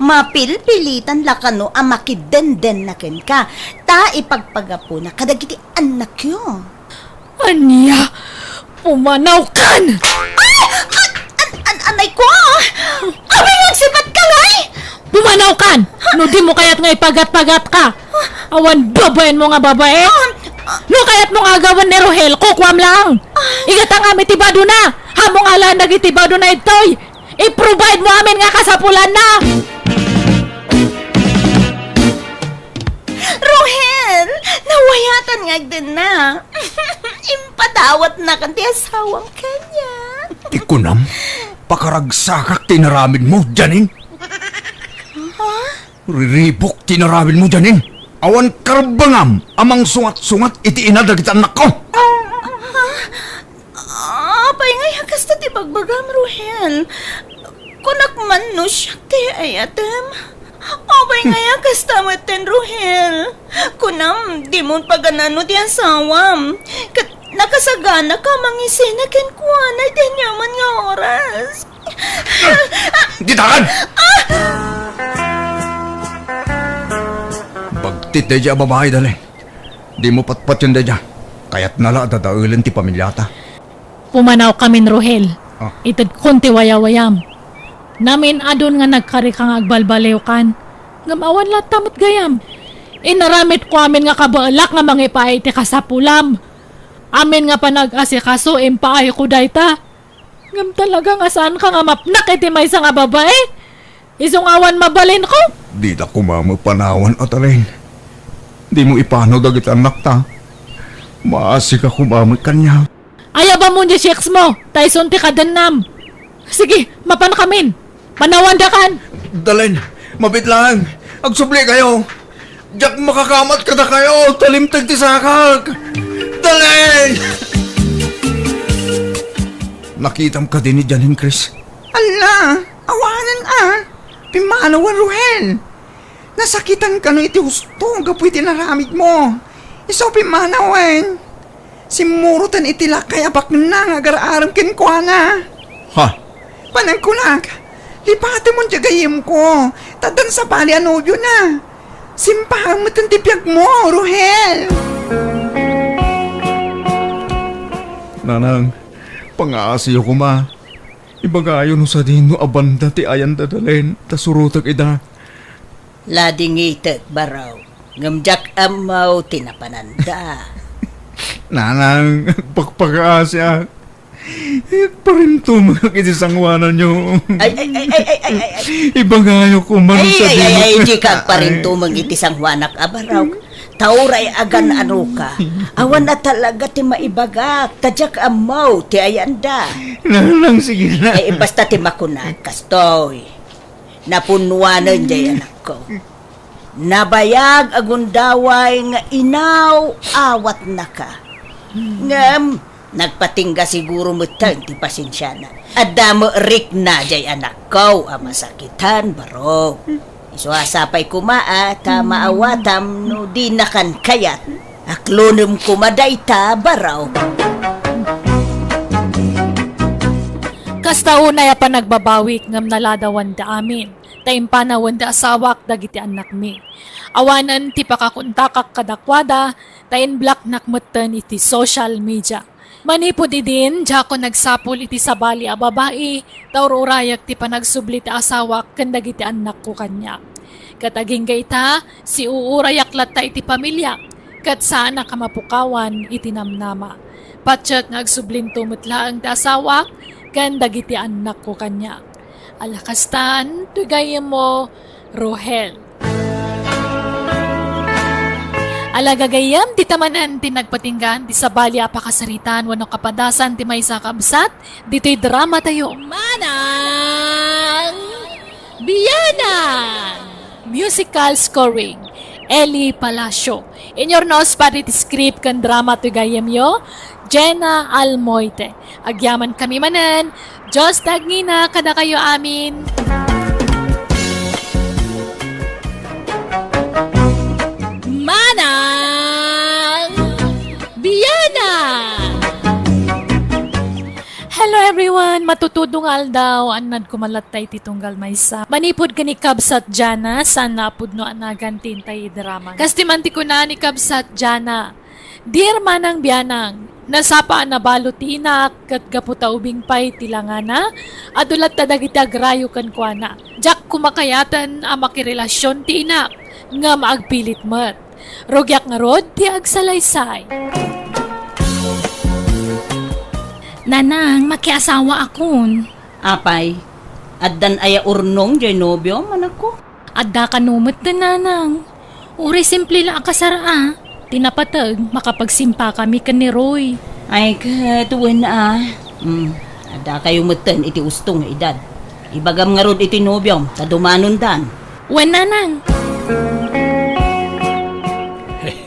Mapilpilitan lakano ang makidenden na ken ka. Ta ipagpagapo na kadagiti anak yo. Anya? Pumanaw kan! Anay ko! Kami magsipat ka ngay! Pumanaw kan! No di mo kayat nga ipagat-pagat ka. Awan babayan mo nga babae. No kayat mo nga gawan ni Rohel, kukwam lang. Igatang amin tibado na. Hamong ala nagitibado na itoy. I-provide mo amin nga kasapulan na. Rohel! Nawayatan nga din na. Impadawat na kanti asawang kanya. Ikunam, pakaragsakak tinaramid mo, Janin. Riribok tinaramid mo, Janin. Awan karbangam, amang sungat-sungat iti inadagit anak ko. Apay nga yakas na ti bagbagam, Rohel. Kunak man no siya ti ayatem. Apay nga yakas tamaten, Rohel. Kunam, di mo paganano ti asawam. Kat nakasagana ka mangisina ken kuana ti nyaman nga oras. Gitakan! Bagtit na dyan babae dali. Di mo patpat yun na dyan. Kaya't nala dadaulan ti pamilyata. Pumanaw kamin Rohel. Ah. Itad konti wayawayam. Namin adon nga nagkari kang agbalbalew kan. Ngamawan lahat tamot gayam. Inaramit ko amin nga kabaalak nga mangipay ti kasapulam. Amin nga panag-asikaso impaay ko dayta. Ngam talaga nga saan ka nga mapnak iti may nga babae. Isong awan mabalin ko. Di na kumamo panawan at alin. Di mo ipanaw dagit anak ta. Maasi ka kumamot kanya. Ayaba mo niya shakes mo. Tyson ti kadanam. Sige, mapan kamin. Manawan da kan. Dalin, mabit lang. Agsubli kayo. Diyak makakamat ka na kayo. Talimtag ti sakag. Dalin! Nakitam ka din ni Janin, Chris. Ala, awanan Pimanawan, Rohel. Nasakitan ka no iti husto ang gapoy tinaramid mo. Iso pimanawan. Simurutan iti lakay abak na nga garaaram kenkwana. Ha? Panang kunak, lipate mo diyagayim ko. Tadan sa bali anobyo na. Simpahang mo tantipyag mo, Rohel. Nanang, pangaasiyo ko ma. Ibagayon sa din no abanda ti ayan dadalin. Tasurutag ida. Lading itek baraw. Ngamjak amaw tinapananda. Nanang, pagpag-aasya. pa rin tumag iti sangwanan nyo. Ay. Ibagayo ko man sa Ay, di ka pa rin tumang iti sangwanak abaraw. Tauray agan ano ka. Awan na talaga ti maibagak. Tadyak amaw ti ayanda. Nanang, sige na. Ay, basta ti makunag, kastoy. Napunwanan jay anak ko. Nabayag agundaway nga inaw awat na ka. Ngam, nagpatingga siguro mo ti pasensya na. Adamo rik na jay anak ko, masakitan baro. Isuasapay kumaa, ta maawatam no di nakan kayat. Aklonem kumaday ta baraw. Kasta unay pa nagbabawik ngam naladawan da amin. Taimpanawan da asawak dagiti anak mi. Awanan ti pakakuntakak kadakwada, tayin black nakmatan iti social media. Manipod idin, dya ko nagsapul iti sabali a babae, taururayak ti panagsubli ti asawak kandag iti anak ko kanya. Kataging gayta, si uurayak latta iti pamilya, kat sana kamapukawan iti namnama. Patsak nagsubling tumutlaang ti asawak, kandag iti anak ko kanya. Alakastan, tugayem mo, Rohel. Alagagayam, di tamanan ti nagpatinggan, di sabali apakasaritan, wano kapadasan ti may sakabsat, dito'y drama tayo, Manang Bianang! Musical scoring, Eli Palacio. In your nose, parit script kan drama to gayam yo, Jenna Almoite. Agyaman kami manan, Diyos tagngina kada kayo amin. Manang Bianang! Hello everyone! Matutudong aldaw, anad kumalatay titunggal maysa. Manipod ka ni Kabsat Jana, sana apod no anagan tintay drama. Kastimanti ko na ni Kabsat Jana. Dear Manang Bianang, nasapa na balot tinak, kat gaputa ubing pay tilangana, adulat tadagiti agrayo kan kuana. Jak kumakayatan ang makirelasyon tinak, nga maagpilit mat. Rogyak nga rod, ti agsalaysay. Nanang, makiasawa akon. Apay, addan aya urnong jay nobyo manak ko. Adda ka numot na nanang. Uri simple lang kasara. Tinapatag, makapagsimpa kami ka ni Roy. Ay, katuwan na ada kayo matan iti ustong nga edad. Ibagam nga rod iti nobyom, tadumanon dan. Wan nanang.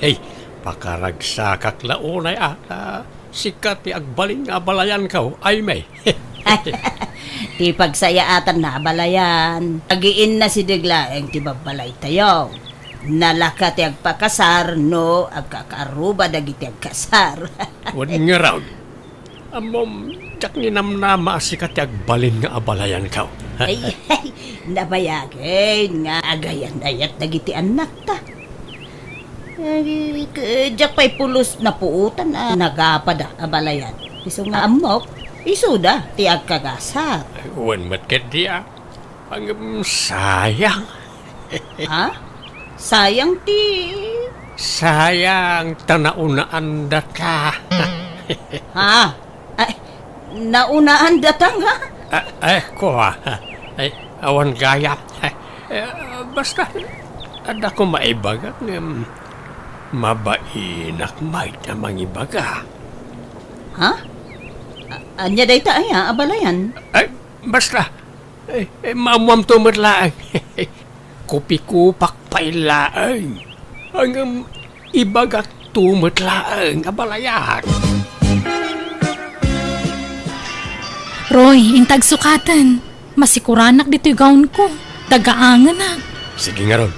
Hey, pakaragsakak launay ata. Sikat ti agbaling nga balayan ka, ay may. Ti pagsayaatan na balayan. Agiin na si Deglaeng ti babalay tayo. Nalaka ti agpakasar no agkakaruba dagiti agkasar. Wan nga raw. Amom, jak ni namnama sikat ti agbalin nga abalayan ka. Ay, nabayagin nga agayan dayat dagiti anak ta. Jak pa'y pulos na puutan nagapada abalayan. Iso nga amok, iso da ti agkagasar. Wan matket diya. Ang sayang. Ha? Sayang ti... Sayang tanaunaan data. Ha? Ay, naunaan datang ha? Ko ay, awan gaya. Basta, ada ko maibagat nga mabainak may tamang ibaga. Ha? Anya day ta ay abalayan? Ay, basta, mamuam tumatlaang. Kupi-kupak pailaang. Ang ibagak tumatlaang abalayan. Roy, intag sukatan. Masikuranak dito'y gaon ko. Tagaangan na. Sige nga ron,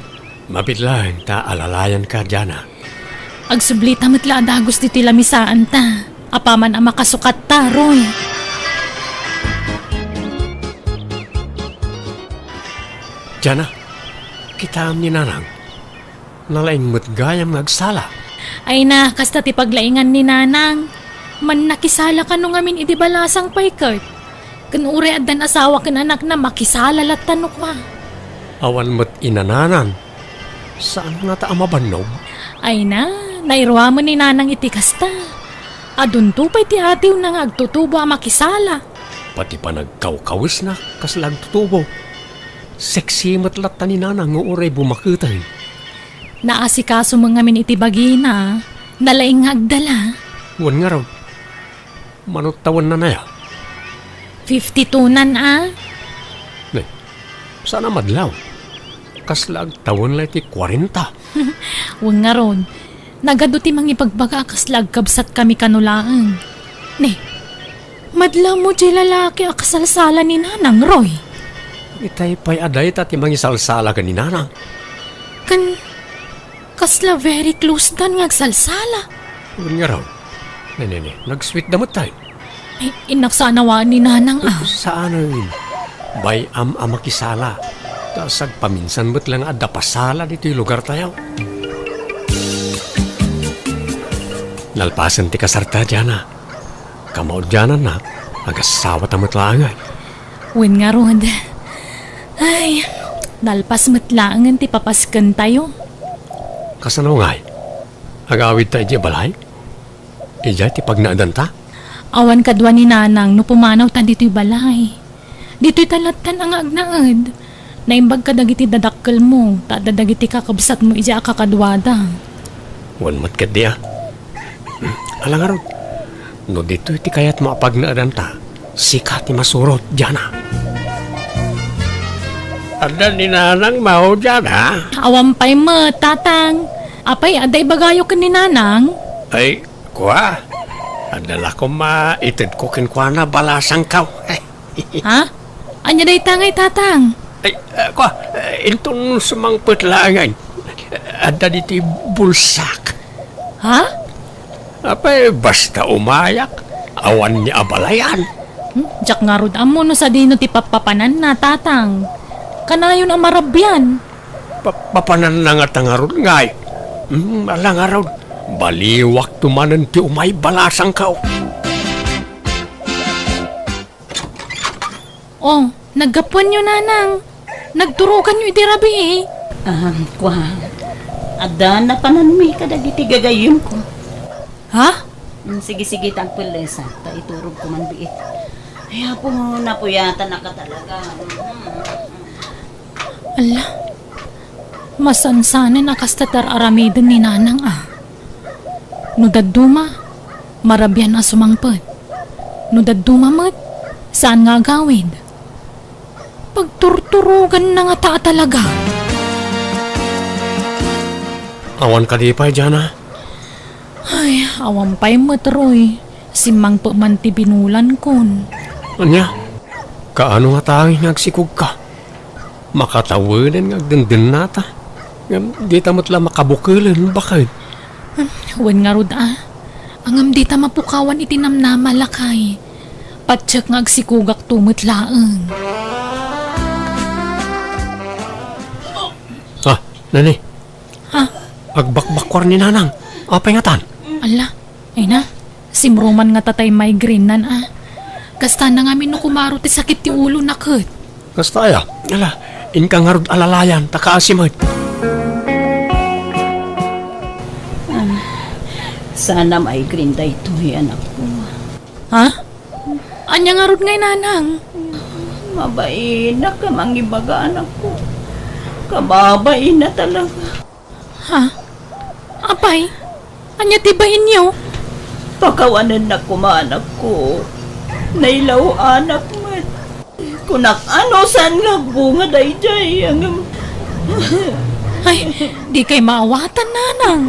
mapit lang ta alalayan ka dyan. Agsublita matla adagos dito'y lamisaan ta. Apaman ang makasukat ta, Roy. Dyan kita ni nanang. Nalaing mo't gayam nagsala. Ay na, kasta ti paglaingan ni nanang. Man nakisala ka nung amin idibalasang paikart. Kanure adan asawa kan anak na makisala lat tanok ma. Awan mo't inananan. Saan nga ta amabanog? Ay na, nairwa mo ni nanang iti kasta. Adun tupay ti atiw na nga agtutubo ang makisala. Pati pa nagkawkawis na kaslag tutubo. Sexy matlat ta ni nanang nga uray bumakitay. Naasikaso mo ngamin iti bagina, nalaing nga agdala. Wan nga raw. Manutawan na ya. 52 nan Nay, sana madlaw. Kaslag tawon lang ti 40. Huwag nga ron. Nagado ti mangipagbaga kaslag kabsat kami kanulaan. Ne, madlaw mo di lalaki akasalsala ni Nanang Roy. Itay pa'y aday tati mangisalsala ka ni nanang. Kasla very close dan nga agsalsala. Wan nga raw. Nay, nag-sweet damot tayo. Ay, inaksanawaan ni Nanang Saan rin? Bay amakisala. Tasag paminsan ba't lang adapasala dito yung lugar tayo. Nalpasan ti kasarta dyan na. Kamaod dyan na, agasawa tamot lang ay. Wen nga ron. Ay, nalpas matlaangan ti papaskan tayo. Kasano nga ay? Agawid tayo di balay? Ija ti pagnaadan ta? Awan kadwa ni Nanang no pumanaw ta dito'y balay. Dito'y talatan ang agnaad. Naimbag ka dagiti dadakkel mo, ta dadagiti kakabsat mo ija kakadwada. Wan mat kat diya. Alang araw, no dito iti kayat mapagnaadan ta, sikat ti masurot dyan na. Ada ni nanang mao dyan ha? Awampay mo, tatang. Apay, aday bagayo ka ni Nanang? Ay, kuha. Adala ko maitid ko kinkwana balasang kaw. Ha? Anya day tangay, tatang? Ay, kuha, intong sumang putlangan. Ada diti bulsak. Ha? Apay, basta umayak, awan ni abalayan. Diyak nga rod amo no sa dino ti papapanan na, tatang. Kanayon ang marabyan. Papanan na nga tangarod ngay. Alang araw, baliwak tumanan ti umay balasang kaw. Oh, naggapuan nyo, Nanang. Nagturukan nyo iti rabi eh. Kwa, ada na pananmi kadagiti gagayim ko. Ha? Sige, tagpulesa. Ta iturog ko man biit. Ay, po, napuyata na ka talaga. Ala, masansanan nakastatar aramidin ni Nanang No daduma, marabyan na sumangpad. No daduma mat, saan nga gawin? Pagturturugan na nga ta talaga. Awan ka di pa dyan ha? Ay, awampay matroy. Simang pa man ti binulan kon. Anya, kaano nga tayo nagsikog ka? Makatawanan nga agdandun nata. Di tamot lang makabukilan, bakit? Wen nga rod Angam di ta mapukawan iti namnamalakay. Patsak nga agsikugak tumot laeng. Nani? Ha? Agbakbakwar ni nanang. Apay nga tan? Ala, ay na. Simruman nga tatay migraine nan Kasta na nga no kumaro ti sakit ti ulo na kat. Kasta ya? Ala, inkang harod alalayan, takaasimad. Sana migraine da ito, anak ko. Ha? Anya nga rod ngay, Nanang? Mabait na ka, mangibaga, anak ko. Kababait na talaga. Ha? Apay? Anya tibahin niyo? Pakawanan na kumanak ko. Nailaw anak mo. Kunak ano saan nga bunga dayjay. Ay, di kay maawatan, Nanang.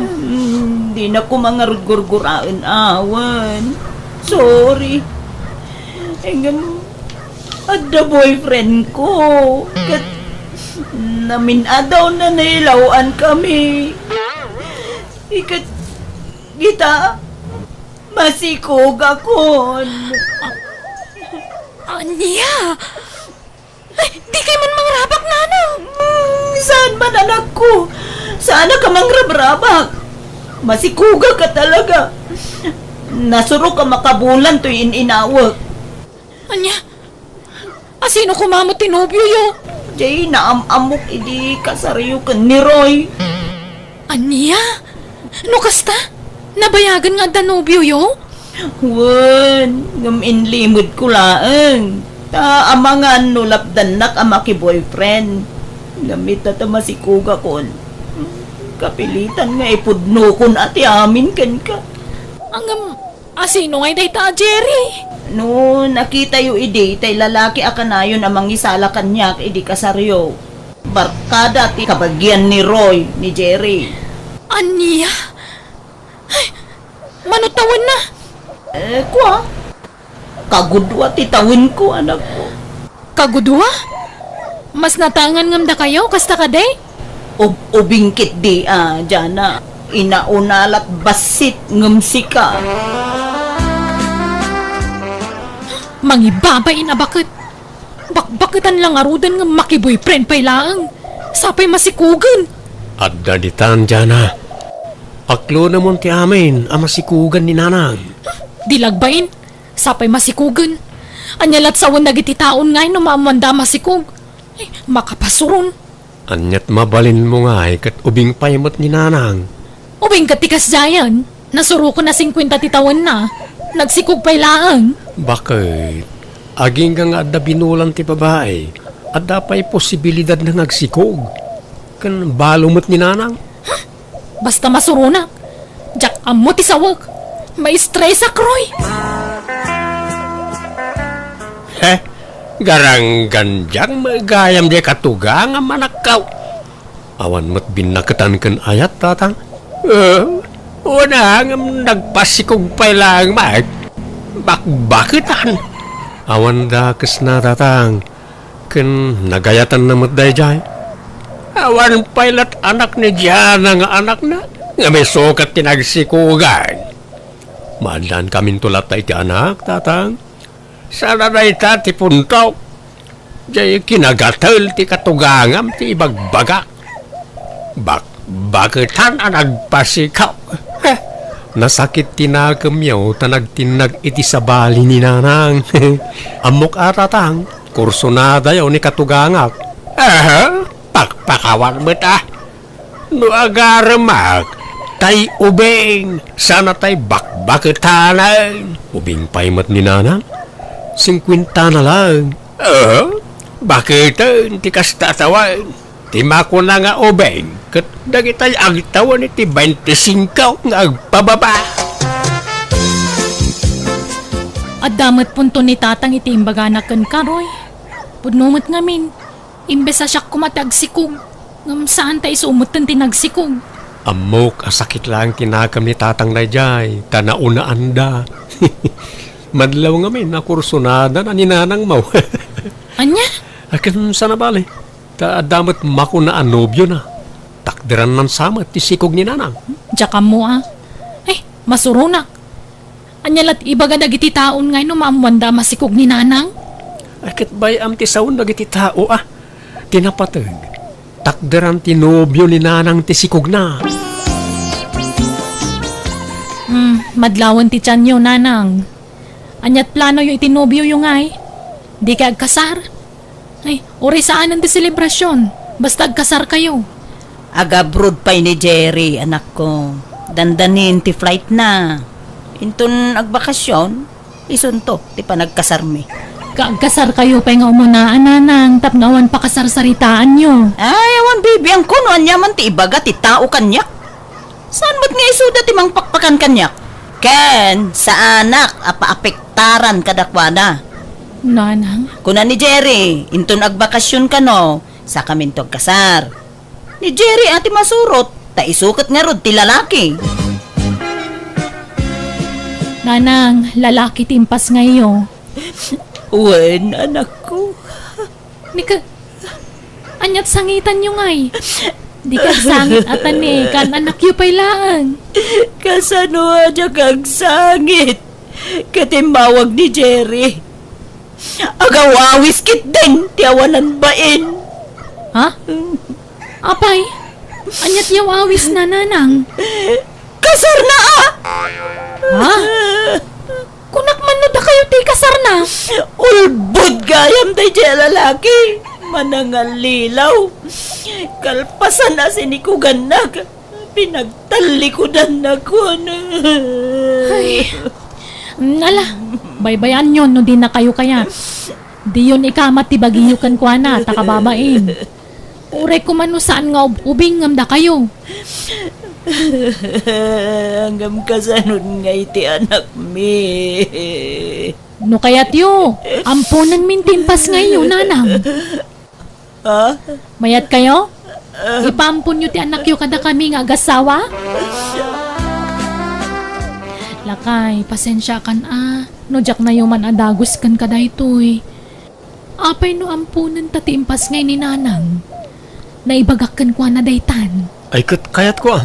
Di na ko mga gurguraan awan. Sorry. At the boyfriend ko. Kat naminadaw na nailawan kami. Ikat kita masikog ako. Anya? Ay, di kay man mangrabak, Nanang. Saan man anak ko? Sana ka mangrabrabak. Masikuga ka talaga. Nasuro ka makabulan to'y inawag. Anya? Asino kumamot tinobyo yo? Jay, naamamok idi kasariyo ka ni Roy. Anya? No kasta? Nabayagan nga danobyo yo? Wan, ngam inlimod ko laeng. Ta amangan no lapdanak ama ki boyfriend. Gamit ta masikuga kon. Kapilitan nga ipudno kon ati amin ken ka. Ang asino ngay day ta, Jerry? No, nakita yu idi, tay lalaki akanayon amang isala kanyak, idi kasaryo. Barkada ti kabagyan ni Roy, ni Jerry. Anya? Ay, manutawan na. Kwa? Kagudwa ti tawin ko, anak ko. Kagudwa? Mas natangan ngam da kayo, kasta ka day? Ubingkit di, Jana. Inaunalat basit ngamsi ka. Mangibabay na bakit? Bakbakitan lang arudan nga makiboyfriend pa'y laang. Sapay masikugan. At daditan dyan na. Aklo naman ti amin ang masikugan ni nanang. Dilagbain. Sapay masikugan. Anyalat sawan nagiti taon ngay no maamanda masikug. Ay, makapasuron. Anyat mabalin mo nga kat ubing paymot ni nanang. Ubing katikas dayan. Nasuro ko na 50 titawan na. Nagsikug pa'y laang. Bakit? Aging nga adda binulan ti babae. Adda pa'y posibilidad na nagsikog. Kan balumot ni nanang. Basta masuro na. Jak amo ti sawag. May stress akroy. Garang ganjang magayam di katugang ang manakaw. Awan mo't binakatan kan ayat tatang. Una nga nagpasikog pa lang mag. Bakbakitan. Awan dakas na tatang. Kan nagayatan na mo't dayjay. Awan pailat anak ni Diana nga anak na. Nga may sukat tinagsikugan. Madlan kaming tulat na iti anak tatang. Sana na ita ti puntaw. Jay kinagatal ti katugangam ti ibagbagak. Bakitan ang nagpasikaw. Nasakit tinagam ta nagtinag iti sabali ni nanang. Amok atatang, kurso na dayaw ni katugangak. Pakpakawan mo ta. No agaramak, tay ubing, sana tay bakbakitanan. Ubing paymat ni nanang, 50 na lang. Bakit ti kastatawan? Ti mako na nga ubing, kat dagitay agtawan iti 25 nga agpababa. At damat punto ni tatang iti imbaganakan karoy. Pudnumot ngamin, imbes sa siya kumatagsikog, ngam saan tayo sumutan tinagsikog. Amok, asakit lang tinakam ni tatang na jay, tanaunaan da. Madlaw ngamin, nakursunada na ninanang mau. Anya? Akin sana bali, damat mako na anobyo na. Takdiran ng samat, tisikog ni nanang. Diyak mo Ay, masurunak. Anyalat ibaga dagiti taon ngay no maamwanda masikog ni nanang. Akit bay am ti saun dagiti tao tinapatag. Takdiran tinobyo ni nanang tisikog na. Madlawan ti tiyan nanang. Anyat plano yung itinobyo yung ay. Di ka agkasar. Ay, ori saan ang ti selebrasyon. Basta agkasar kayo. Agabrod pa'y ni Jerry, anak ko. Dandanin ti flight na. Intun agbakasyon, isunto, ti panagkasarmi. Kaagkasar kayo pa nga umunaan nanang. Tapnawan pa kasarsaritaan nyo. Ay, awan baby, ang kunuan yaman ti ibaga ti tao kanyak. Saan ba't nga isuda ti mang pakpakan kanyak? Ken, sa anak, apa-apektaran kadakwana. Nanang? Kuna ni Jerry, intun agbakasyon ka no, sa kamintog kasar. Ni Jerry ati masurot, ta isukat nga rod ti lalaki. Nanang, lalaki timpas ngayo. Wen, anak ko. Nika, anyat sangitan nyo ngay. Di ka sangit atan kan anak yu pa'y lang. Kasano aja kag sangit. Katimbawag ni Jerry. Agawawis kit din, tiawanan bain. Ha? Apay, anyat yaw awis na nanang. Kasar na Ha? Kunak man no da kayo ti kasar na. Ulbod gayam tayo dyan lalaki. Manangal lilaw. Kalpasan na sinikugan na. Pinagtalikudan na ko na. Ay, Ala, baybayan yun, no di na kayo kaya. Di yun ikamat ti bagiyukan kwa na, takababain. Uray ko man no saan nga ubing ngamda kayo. Hanggang kasanod nga iti anak mi. No kaya't yo, ampunan mintimpas ngayon, nanang. Ha? Mayat kayo? Ipampun nyo ti anak yo kada kami nga agasawa? Lakay, pasensya kan no jak na yo man adagos kan kada ito'y. Apay no ampunan tatimpas ngay ni nanang. Naibagak kan kwa na daytan. Ay kayat ko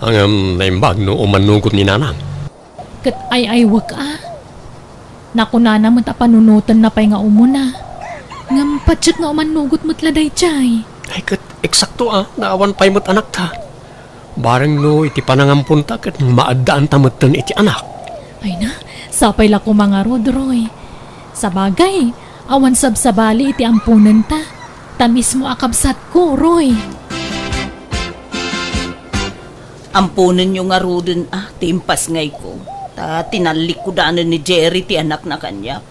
Ang naimbag no umanugot ni nanang. Kat ay wag Naku na naman panunutan na pa'y nga umuna. Ngampatsat nga umanugot mo't laday chay. Ay eksakto naawan pa'y mo't anak ta. Barang no iti panangampun ta kat maadaan tamatan iti anak. Ay na, sapay la ko mga rodroy. Sa bagay, awan sabsabali iti ampunan ta. Tamis mo akabsat ko, Roy. Ampunan nyo nga rodin timpas ngay ko. Tinalik ko daanan ni Jerry ti anak na kanya.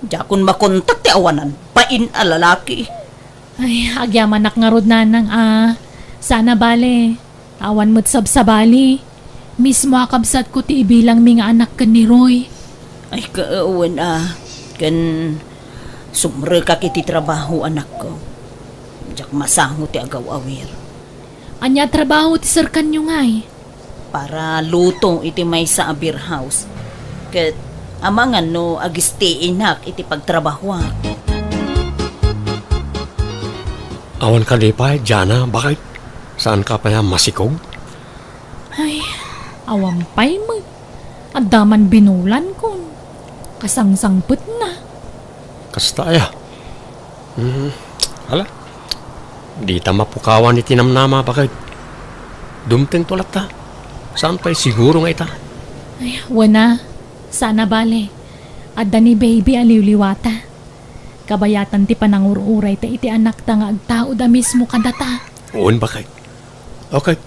Jakon makontak ti awanan, pain alalaki. Ay, agyaman nga rod nanang Sana bale, awan mo't sabsabali. Mismo akabsat ko ti ibilang mi nga anak kan ni Roy. Ay kaawan kan sumre ka kiti trabaho anak ko. Jak masango ti agaw awir. Anya trabaho ti sir kanyo ngay. Para lutong iti may sa beer house. Ket amangan no agistiinak iti pagtrabaho. Awan ka lipay, Jana, bakit? Saan ka pa masikog? Ay, awampay mo. Adaman binulan ko. Kasangsangput na. Kasta Hala, di ta mapukawan iti namnama, bakit? Dumten tulat ta. Saan pa'y siguro nga ita? Ay, wana. Sana bale. Adda ni baby aliwliwata. Kabayatan ti panangururay ta iti anak ta nga agtao da mismo kadata. Uon bakit? Okay.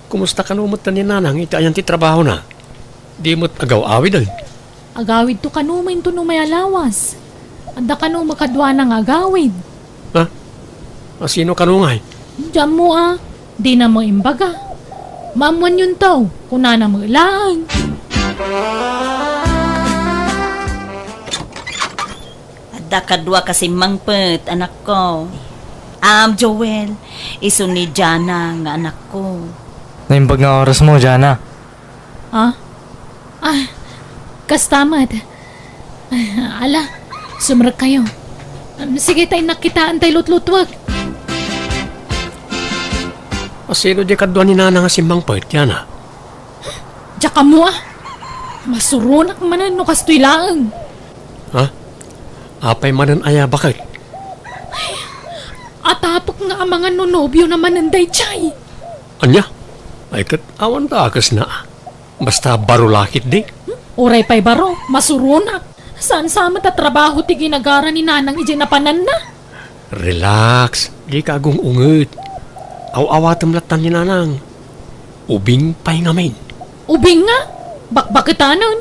Kumusta ka numot na ni nanang iti ayan ti trabaho na? Di mo't agaw awid ay. Agawid to kanumain to numay alawas. Adda kanu makadwa ng agawid. Sino kanungay? Diyan mo di na mo imbaga. Mamuan yun to, kuna na mo ilaan. Adda kadwa kasi mangpet anak ko. Joel, iso ni Jana nga anak ko. Naimbag nga oras mo, Jana. Kastamat. Ala, sumrag kayo. Sige tayo nakitaan tayo lutlutwag. Sino di kadwa ni nanang simbang pait yan Diya ka mo Masurunak manan no kastoy laang. Apay manan aya bakit? Atapok nga ang mga nonobyo naman ng daychay. Anya? Ay kat awan takas na. Basta baro lakit di. Oray pa'y baro, masurunak. Saan sama ta trabaho ti ginagara ni nanang ije na panan na? Relax, di ka agong unget. Aw-awatam latan ni nanang. Ubing pa'y ngamin. Ubing nga? Bakbakitanon?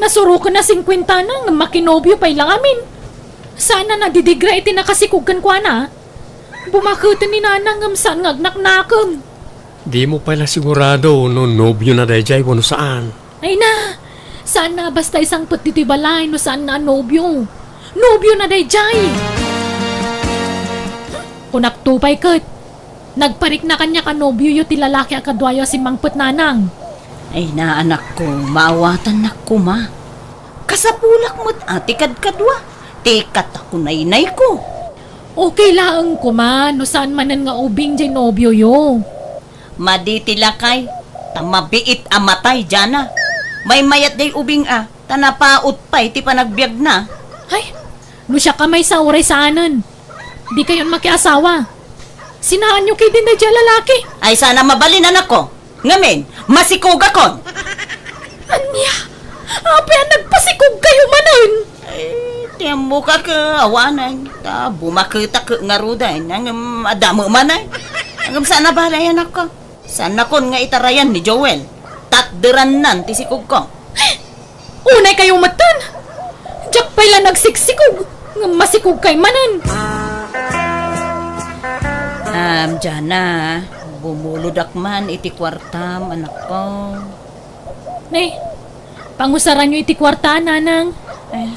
Nasuro ka na 50 na nga makinobyo pa'y lang amin. Sana nadidigra iti nakasikugan kwa na. Bumakutan ni nanang ngam saan ngagnaknakam. Di mo pala sigurado no nobyo na dayjay kung saan. Ay na, saan na basta isang pati balay no saan na nobyo. Nobyo na dayjay. Kunak tupay kat. Nagparik na kanya ka nobyo yu ti lalaki akadwayo si mangput nanang. Ay na anak ko, maawatan na ko ma. Kasapulak mo't kadkadwa. Tikat ako nainay ko. Okay lang ko ma, no saan manan nga ubing jay nobyo yo. Maditi lakay, tamabiit amatay Jana. May mayat day ubing tanapaot pa iti panagbiag na. Ay, no siya kamay sa uray saanan. Di kayon makiasawa. Sinaan nyo kay din na dyan lalaki. Ay sana mabalin anak ko. Ngamin, masikog ako. Anya, apyan nagpasikog kayo manan. Ay, tiyang muka ka awanan. Bumakita ka nga ruday. Nang adamo manay. Hanggang sana balay anak ko. Sana kon nga itarayan ni Joel. Takderan nan tisikog ko. Unay kayo matan. Diyak pala nagsiksikog. Nga masikog kay manan. Jana, bumuludak man iti kwartam, anak ko. Ne, pangusaran nyo iti kwarta, nanang.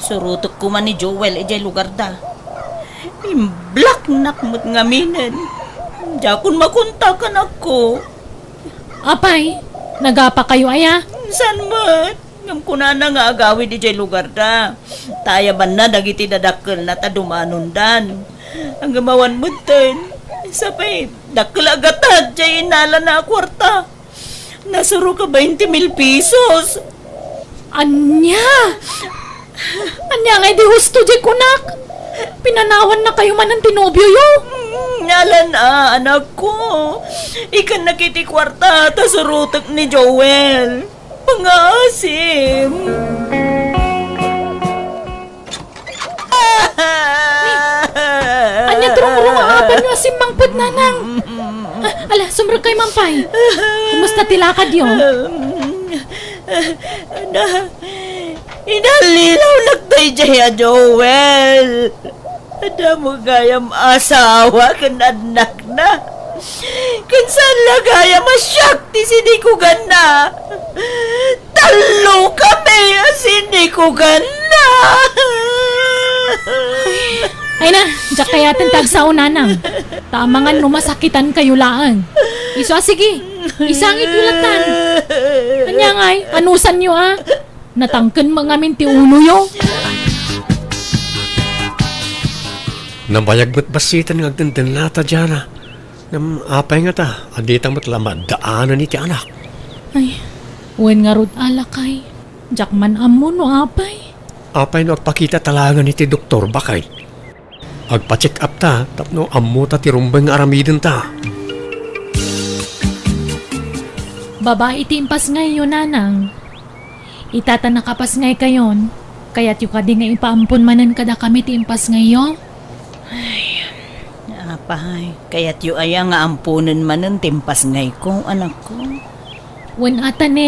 Surutok ko man ni Joel, ijay lugar da. Imblak nakmut ngaminan. Jakun makuntakan ako. Apay, nagapa kayo aya? San mat? Ngam ko na nga agawid ijay lugar da. Tayaban na dagiti dadakkel na tadumanundan. Ang gamawan mo ten. Sapay, dakkel agatad jay inala na kwarta. Nasuro ka 20,000 pesos. Anya ngay di husto jay kunak. Pinanawan na kayo man ng tinobyo yo. Nalan anak ko. Ikan nakiti kwarta ta surutok ni Joel. Pangasim. Anya turong apan nyo asimbang pud nanang. Ala, sumrag kay mampay. Kumusta tilakad yo? Inalilaw nagtay jaya Joel. Ada mo gayam asawa kan anak na. Kinsan lagaya masyak ti sinikugan na. Talo kami sinikugan na. Ay na, diyak kayatin tagsaw nanang. Tamangan numasakitan kayo laang. Iso sige, isangit ulatan. Anya ngay, anusan nyo natangken mangamin ti ulo yo. Nabayag mo't basitan ng agdandan lata dyan apay nga ta, aditang mo't lamad daanan ni ti anak. Ay, wen nga rod alakay. Diyak man amo no apay. Apay no agpakita talangan ni ti doktor bakay. Agpa-check up ta, tapno amo ta ti rumbang aramidin ta. Babae ti impas ngayon nanang. Itata nakapas ngay kayon. Kaya't yung kadi nga ipaampun manan kada kami ti impas ngayon. Apay, kaya't yu aya nga ampunan manan timpas ngay ko, anak ko. Wen atan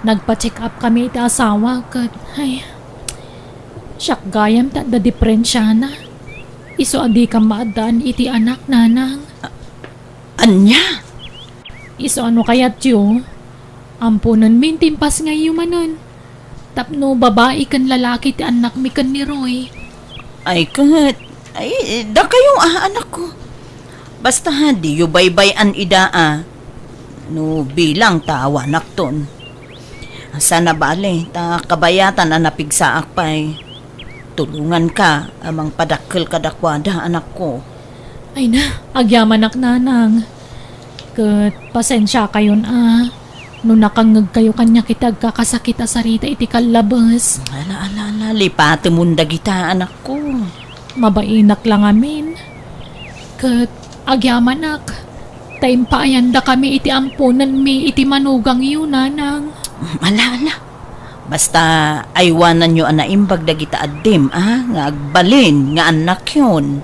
nagpa-check up kami iti asawa kat ay siyak gayam ta da diferensya na. Iso adi ka maadaan iti anak nanang. Anya? Iso ano kayat yu? Ampunan min timpas ngayon manan. Tapno babae kan lalaki ti anak mi kan ni Roy. Ay kat, ay da kayong anak ko. Basta di yu baybay-an idaa. No bilang tawa nakton. Sana bale, ta kabayatan na napigsaak pa'y. Tulungan ka, amang padakkel kadakwada, anak ko. Ay na, agyaman ak nanang. Kat pasensya kayon no nakangag kayo kanya kitag kakasakit sarita iti kalabas. Ala, lipate munda kita, anak ko. Mabainak lang amin. Kat agyaman ak. Time pa ayanda kami iti ampunan mi iti manugang yun, nanang. Ala. Basta aywanan nyo ana imbag dagita addim, nga agbalin nga anak yun.